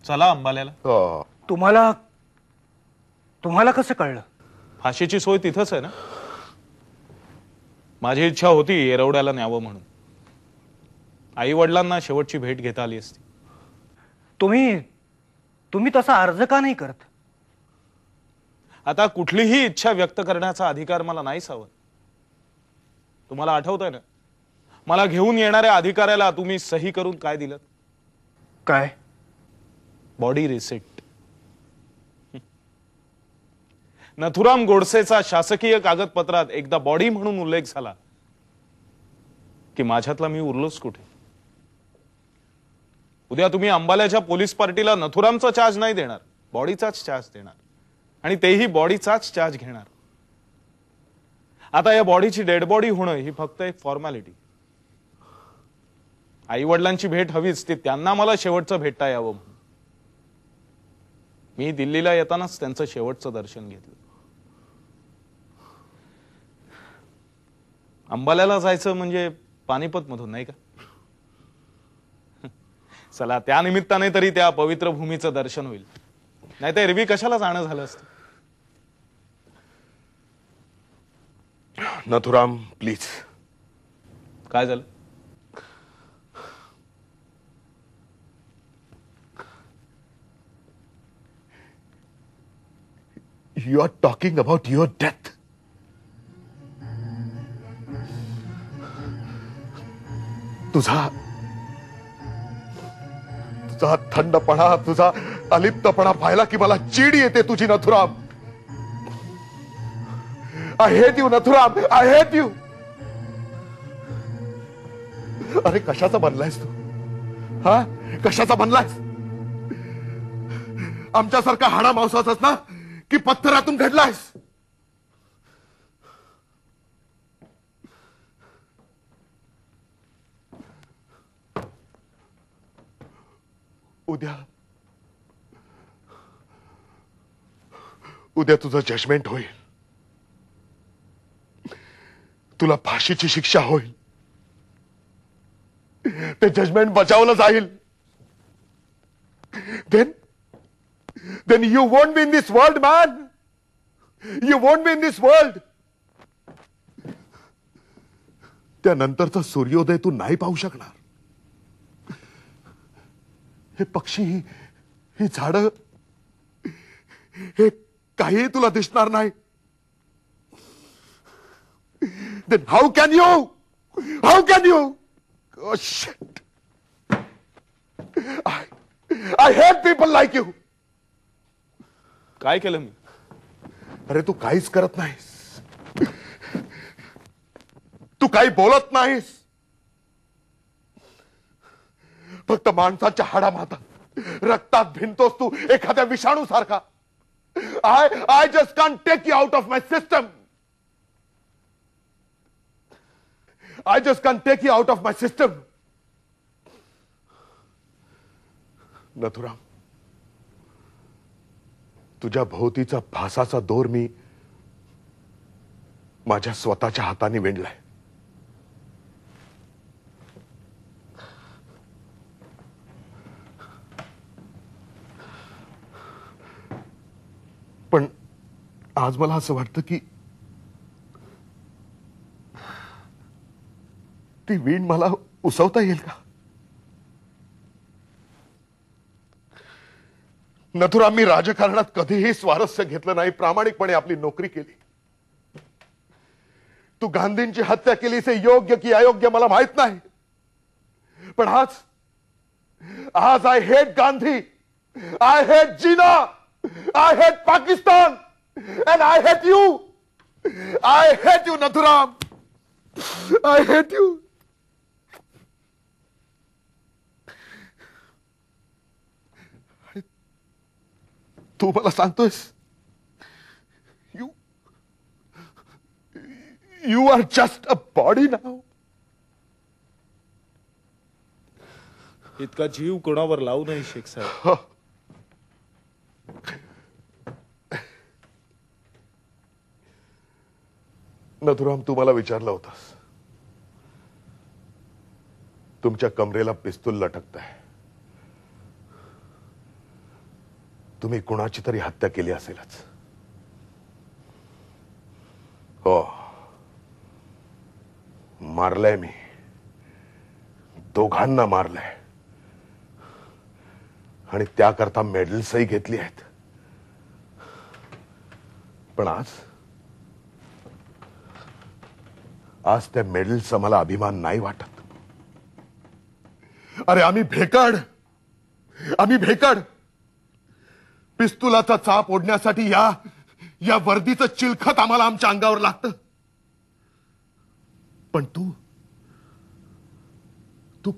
चला अंबाल्याला. तुम्हाला कसं कळलं? फाशीची सोय तिथंच आहे ना. माझी इच्छा होती येरवड्याला न्यावं म्हणून. आई वडिलांना शेवटची भेट घेता आली असती. तुम्ही तसा अर्ज का नाही करत? आता कुठलीही इच्छा व्यक्त करण्याचा अधिकार मला नाहीच हवा. तुम्हाला आठवतंय ना, मला घेऊन येणाऱ्या अधिकाऱ्याला तुम्ही सही करून काय दिलं? काय? Body receipt. नथुराम गोडसेचा शासकीय कागदपत्रात एकदा बॉडी म्हणून उल्लेख झाला की माझ्यातला मी उरलोच कुठे. उद्या तुम्ही अंबाल्याच्या पोलीस पार्टीला नथुरामचा चार्ज नाही देणार, बॉडीचाच चार्ज देणार, आणि तेही बॉडीचाच चार्ज घेणार. आता या बॉडीची डेड बॉडी होणं ही फक्त एक फॉर्मॅलिटी. आई वडिलांची भेट हवीच, ती त्यांना मला शेवटचं भेटता यावं म्हणून. मी दिल्लीला येतानाच त्यांचं शेवटचं दर्शन घेतलं. अंबाल्याला जायचं म्हणजे पानिपत मधून, नाही का? चला, त्या निमित्ताने तरी त्या पवित्र भूमीचं दर्शन होईल. नाही तर एरवी कशाला जाणं झालं असतं. नथुराम, प्लीज. काय झालं? You are talking about your death. तुझा थंडपणा, तुझा अलिप्तपणा पाहिला की मला चीड येते तुझी, Nathuram. I hate you, Nathuram. I hate you. अरे कशाचा बनलायस तू? हा, कशाचा बनलायस? आमच्यासारखा हाडा मांसाचाच ना, की पत्थरातून घडलायस? उद्या तुझं जजमेंट होईल. तुला फाशीची शिक्षा होईल. ते जजमेंट बजावलं जाईल. Then you won't be in this world, man. You won't be in this world. त्यानंतरचा सूर्योदय तू नाही पाहू शकणार. हे पक्षी, ही झाडं, हे काही तुला दिसणार नाही. Then how can you? How can you? Oh shit. I hate people like you. काय केलं मी? अरे तू काहीच करत नाहीस. तू काही बोलत नाहीस. फक्त माणसाच्या हाडामातात, रक्तात भिनतोस तू एखाद्या विषाणू सारखा. I just can't take you out of my system. I just can't take you out of my system. Nathuram, तुझ्या भोवतीचा फासाचा दोर मी माझ्या स्वतःच्या हाताने विणलाय. पण आज मला असं वाटतं की ती वीण मला उसवता येईल का? नथुराम, मी राजकारणात कधीही स्वारस्य घेतलं नाही. प्रामाणिकपणे आपली नोकरी केली. तू गांधींची हत्या केलीस हे योग्य की अयोग्य मला माहित नाही. पण आज I hate Gandhi, I hate Jinnah, I hate Pakistan, and I hate you. I hate you, Nathuram. I hate you. तू मला सांगतोयस you are just a body now. इतका जीव कोणावर लावू नाही शेख साहेब. नथुराम, तू मला विचारलं होतास, तुमच्या कमरेला पिस्तूल लटकतंय, तुम्ही कुणाची तरी हत्या केली असेलच. हो, मारलंय मी, दोघांना मारलंय आणि त्याकरता मेडल्सही घेतली आहेत. पण आज त्या मेडल्सचा मला अभिमान नाही वाटत. अरे आम्ही भेकड पिस्तुलाचा चाप ओढण्यासाठी या वर्दीचं चिलखत आम्हाला आमच्या अंगावर लागतं. पण तू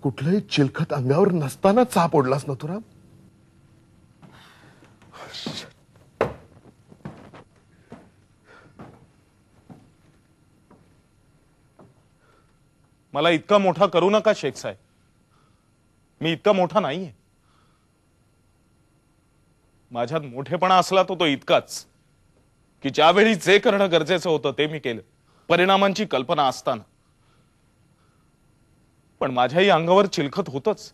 कुठलंही चिलखत अंगावर नसताना चाप ओढलास नथुराम. मला इतका मोठा करू नका शेख साहेब. मी इतका मोठा नाहीये. माझ्यात मोठेपणा असला तो इतकाच की ज्यावेळी जे करणं गरजेचं होतं ते मी केलं, परिणामांची कल्पना असताना. पण माझ्याही अंगावर चिलखत होतच.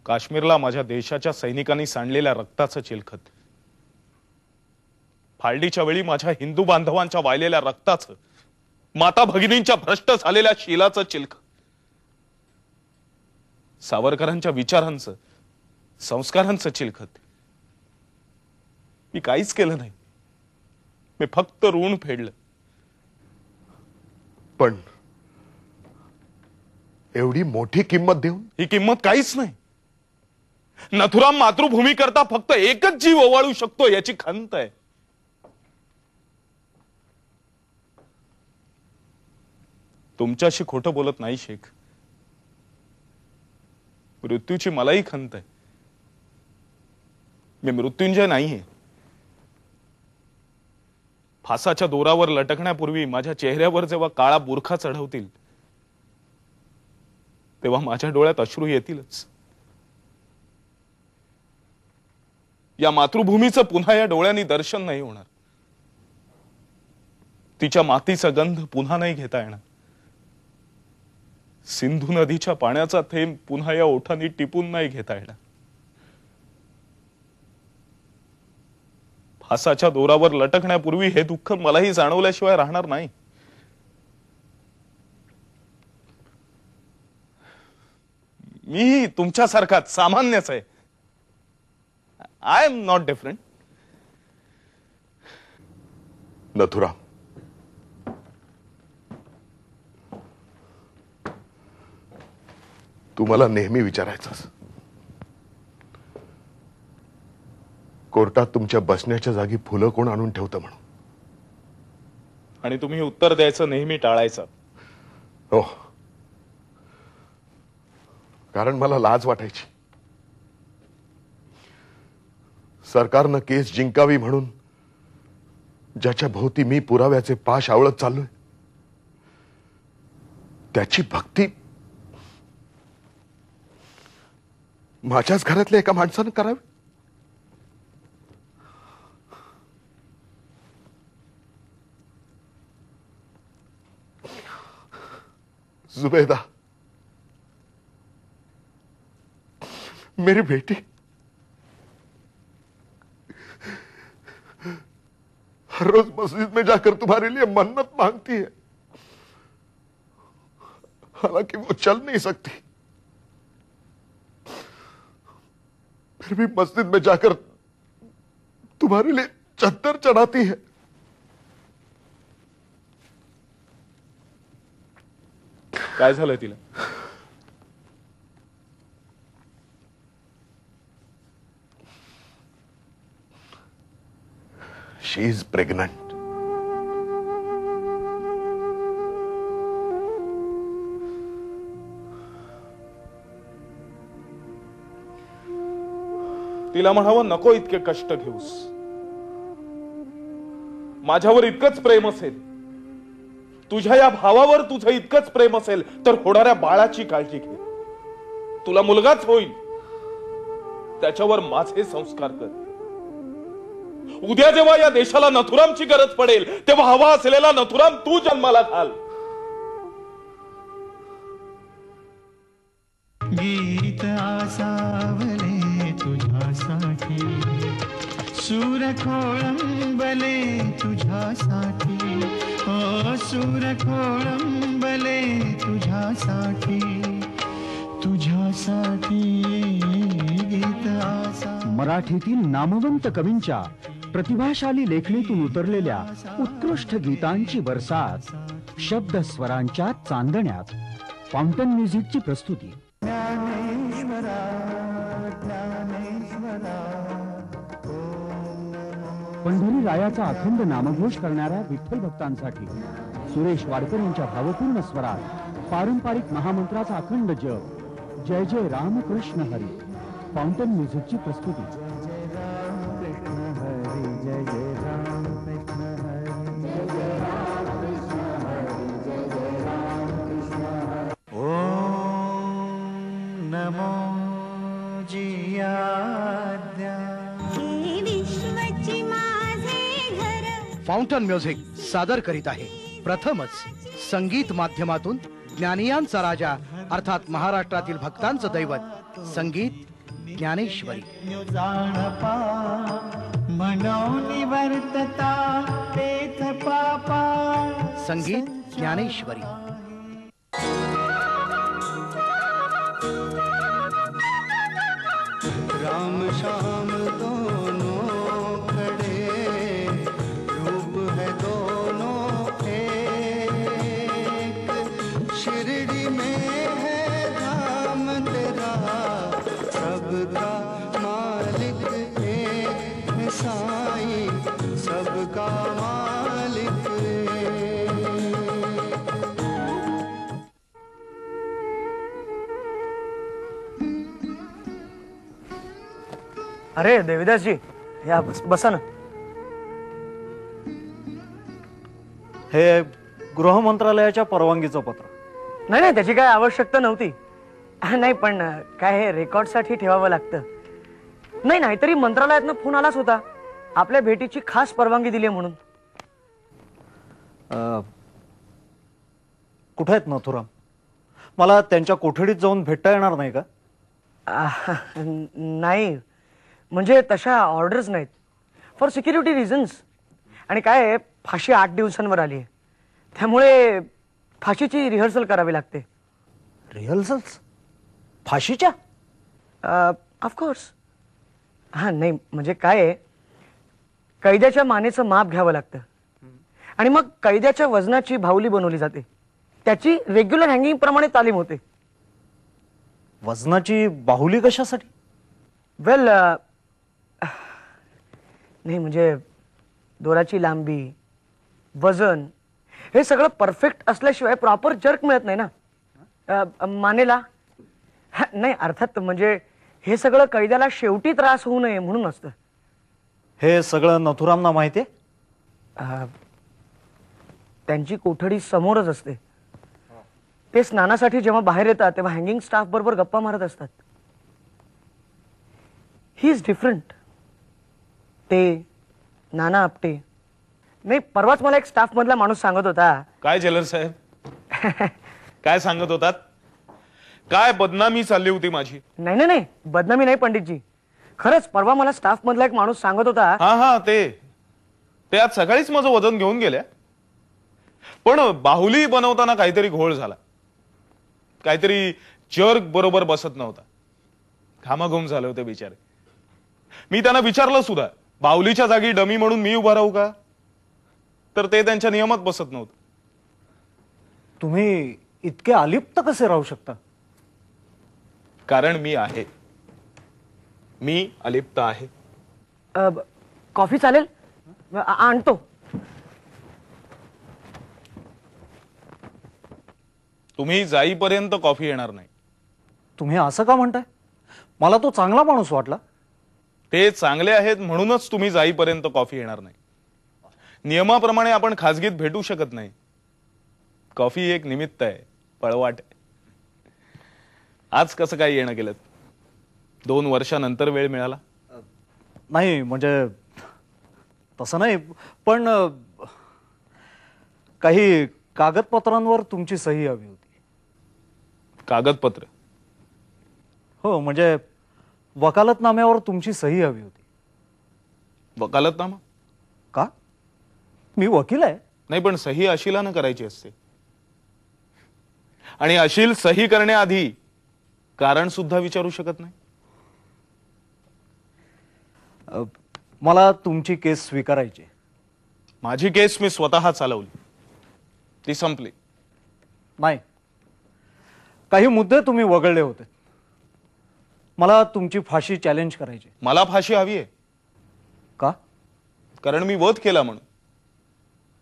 काश्मीरला माझ्या देशाच्या सैनिकांनी सांडलेल्या रक्ताचं चिलखत, फाळणीच्या वेळी माझ्या हिंदू बांधवांच्या वाहिलेल्या रक्ताचं, माता भगिनींच्या भ्रष्ट झालेल्या शीलाचं चिलखत, सावरकरांच्या विचारांचं, संस्कारांचं चिलखत. मी काहीच केलं नाही. मी फक्त ऋण फेडलं. पण एवढी मोठी किंमत देऊन? ही किंमत काहीच नाही. नथुराम मातृभूमी करता फक्त एकच जीव ओवाळू शकतो याची खंत आहे. तुमच्याशी खोटं बोलत नाही शेख. मृत्यूची मलाही खंत आहे. मी मृत्युंजय नाहीये. फासाच्या दोरावर लटकण्यापूर्वी माझ्या चेहऱ्यावर जेव्हा काळा बुरखा चढवतील तेव्हा माझ्या डोळ्यात अश्रू येतीलच. या मातृभूमीचं पुन्हा या डोळ्यांनी दर्शन नाही होणार. तिच्या मातीचा गंध पुन्हा नाही घेता येणार. सिंधू नदीच्या पाण्याचा थेंब पुन्हा या ओठांनी टिपून नाही घेता येणार. फासाच्या दोरावर लटकण्यापूर्वी हे दुःख मलाही जाणवल्याशिवाय राहणार नाही. मी तुमच्यासारखाच सामान्यच आहे. I am not different. Nathuram, तू मला नेहमी विचारायचंस कोर्टात तुमच्या बसण्याच्या जागी फुलं कोण आणून ठेवतं म्हणून, आणि तुम्ही उत्तर द्यायचं नेहमी टाळायचं. हो, कारण मला लाज वाटायची. सरकारनं केस जिंकावी म्हणून ज्याच्या भोवती मी पुराव्याचे पाश आवळत चाललोय त्याची भक्ती माझ्याच घरातल्या एका माणसानं करावी. जुबैदा, मेरी बेटी, हर रोज मस्जिद में जाकर तुम्हारे लिए मन्नत मांगती है, हालांकि वो चल नहीं सकती, फिर भी मस्जिद में जाकर तुम्हारे लिए चद्दर चढ़ाती है. काय झालंय तिला? She is pregnant. तिला म्हणावं नको इतके कष्ट घेऊस. माझ्यावर इतकंच प्रेम असेल, तुझ्या या भावावर तुझं इतकंच प्रेम असेल, तर होणाऱ्या बाळाची काळजी घे. तुला मुलगाच होईल, त्याच्यावर माझे संस्कार कर. उद्या जेव्हा या देशाला नथुरामची गरज पडेल, तेव्हा हवा असलेला नथुराम तू जन्माला घाल. गीत आसावले तुझ्यासाठी, सूर खोळंबले तुझ्यासाठी, ओ सूर खोळंबले तुझ्यासाठी, तुझ्यासाठी गीत आसा. मराठीतील नामवंत कवींच्या प्रतिभाशाली लेखणीतून उतरलेल्या उत्कृष्ट गीतांची बरसात शब्द स्वरांच्या चांदण्यात फाउंटन म्युझिकची प्रस्तुती. पंढरी रायाचा अखंड नामघोष करणाऱ्या विठ्ठल भक्तांसाठी सुरेश वाडकर यांच्या भावपूर्ण स्वरात पारंपरिक महामंत्राचा अखंड जप जय जय राम कृष्ण हरी फाउंटन म्युझिकची प्रस्तुती. नमो जियाद्या. फाउंटन म्युझिक सादर करीत आहे प्रथमच संगीत माध्यमातून ज्ञानियांचा राजा अर्थात महाराष्ट्रातील भक्तांचं दैवत संगीत ज्ञानेश्वरी. मनोनी वर्तता तेथ पापा. संगीत ज्ञानेश्वरी. राम श्याम दोनों खड़े, रूप है दोनों एक. शिरडी में है धाम तेरा, सबका मालिक एक है साईं, सबका मालिक एक. अरे देविदासजी, या बसा ना. हे गृह मंत्रालयाच्या परवानगीचं पत्र. नाही नाही, त्याची काय आवश्यकता नव्हती. नाही पण काय हे रेकॉर्डसाठी ठेवावं लागतं. नाही नाहीतरी मंत्रालयातनं फोन आलाच होता, आपल्या भेटीची खास परवानगी दिली म्हणून. कुठे आहेत नथुराम? मला त्यांच्या कोठडीत जाऊन भेटता येणार नाही का? नाही म्हणजे तशा ऑर्डर्स नाहीत, फॉर सिक्युरिटी रिझन्स. आणि काय फाशी 8 दिवसांवर आली आहे, त्यामुळे फाशीची रिहर्सल करावी लागते. रिहर्सल्स? फाशीच्या? ऑफकोर्स. हां नाही म्हणजे काय कैद्याच्या मानेचं माप घ्यावं लागतं आणि मग कैद्याच्या वजनाची बाहुली बनवली जाते, त्याची रेग्युलर हँगिंग प्रमाणे तालीम होते. वजनाची बाहुली कशासाठी? वेल नाही म्हणजे दोराची लांबी, वजन हे सगळं परफेक्ट असल्याशिवाय प्रॉपर जर्क मिळत नाही ना मानेला. नाही अर्थात म्हणजे हे सगळं कैद्याला शेवटी त्रास होऊ नये म्हणून असतं. हे सगळं नथुरामना माहिती? त्यांची कोठडी समोरच असते. ते स्नानासाठी जेव्हा बाहेर येतात तेव्हा हँगिंग स्टाफ बरोबर गप्पा मारत असतात. He is different. ते नाना आपटे नाही, परवाच मला एक स्टाफ मधला माणूस सांगत होता. काय जेलर साहेब काय सांगत होतात? काय बदनामी चालली होती माझी? नाही नाही नाही, बदनामी नाही पंडितजी, खरंच परवा मला स्टाफ मधला एक माणूस सांगत होता. हा ते आज सकाळीच माझं वजन घेऊन गेल्या, पण बाहुली बनवताना काहीतरी घोळ झाला, काहीतरी जर्क बरोबर बसत नव्हता, घामाघूम झाले होते बिचारे. मी त्यांना विचारलं सुद्धा, बाहुलीच्या जागी डमी म्हणून मी उभा राहू का, तर ते त्यांच्या नियमात बसत नव्हतं. तुम्ही इतके अलिप्त कसे राहू शकता? कारण मी आहे, मी अलिप्त आहे. कॉफी चालेल? आणतो. तुम्ही जाईपर्यंत कॉफी येणार नाही. तुम्ही असं का म्हणताय? मला तो चांगला माणूस वाटला. ते चांगले आहेत म्हणूनच तुम्ही जाईपर्यंत कॉफी येणार नाही. नियमाप्रमाणे आपण खासगीत भेटू शकत नाही. कॉफी एक निमित्त आहे, पळवाट आहे. आज कसं काय येणं केलं? 2 वर्षानंतर वेळ मिळाला? नाही म्हणजे तसं नाही, पण काही कागदपत्रांवर तुमची सही हवी होती. कागदपत्र? हो, म्हणजे वकालतनाम्यावर तुमची सही हवी होती. वकालतनामा? का? मी वकील आहे. नाही, पण सही अशिलानं करायची असते. आणि अशील सही करण्याआधी कारण सुद्धा विचारू शकत नाही. मला तुमची केस स्वीकारायची. माझी केस मी स्वतः चालवली, ती संपली. नाही, काही मुद्दे तुम्ही वगळले होते. मला तुमची फाशी चॅलेंज करायची. मला फाशी हवी आहे. का? कारण मी वध केला म्हणून.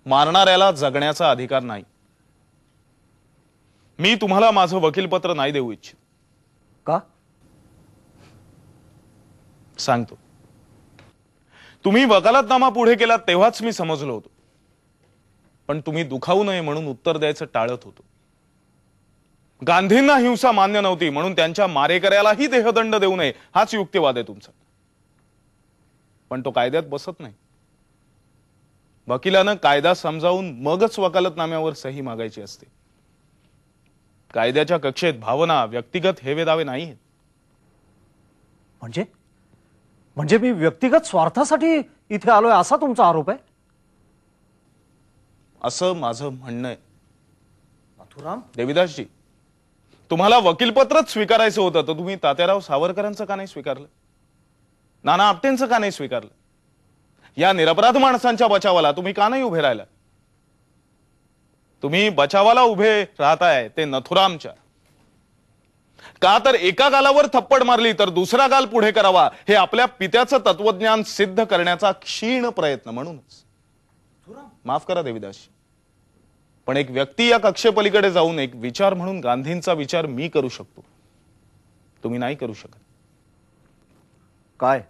मारणाऱ्याला जगण्याचा अधिकार नाही. मी तुम्हाला माझं वकीलपत्र नाही देऊ इच्छित. का? सांगतो. तुम्ही वकालतनामा पुढे केलात तेव्हाच मी समजलो होतो, पण तुम्ही दुखावू नये म्हणून उत्तर द्यायचं टाळत होतो. गांधींना हिंसा मान्य नव्हती म्हणून त्यांच्या मारेकऱ्यालाही देहदंड देऊ नये हाच युक्तिवाद आहे तुमचा. पण तो कायद्यात बसत नाही. वकिलानं कायदा समजावून मगच वकालतनाम्यावर सही मागायची असते. कायद्याच्या कक्षेत भावना, व्यक्तिगत हेवेदावे नाहीत. म्हणजे मी व्यक्तिगत स्वार्थासाठी इथे आलोय असा तुमचा आरोप आहे? असं माझं म्हणणं आहे. मथुराम? देविदासजी, तुम्हाला वकीलपत्रच स्वीकारायचं होतं तर तुम्ही तात्याराव सावरकरांचं का नाही स्वीकारलं? नाना आपटेंचं का नाही स्वीकारलं? या निरपराध माणसांच्या बचावाला तुम्ही का नाही उभे राहिला? तुम्ही बचावाला उभे राहताय ते नथुरामच्या. का तर एका गालावर थप्पड मारली तर दुसरा गाल पुढे करावा हे आपल्या पित्याचं तत्वज्ञान सिद्ध करण्याचा क्षीण प्रयत्न म्हणूनच. माफ करा देविदासजी, पण एक व्यक्ती या कक्षेपलीकडे जाऊन एक विचार म्हणून गांधींचा विचार मी करू शकतो, तुम्ही नाही करू शकत. काय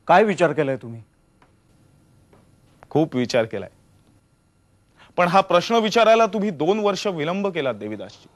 काय विचार केलाय तुम्ही? खूप विचार केलाय, पण हा प्रश्न विचारायला तुम्ही 2 वर्ष विलंब केला देविदासजी.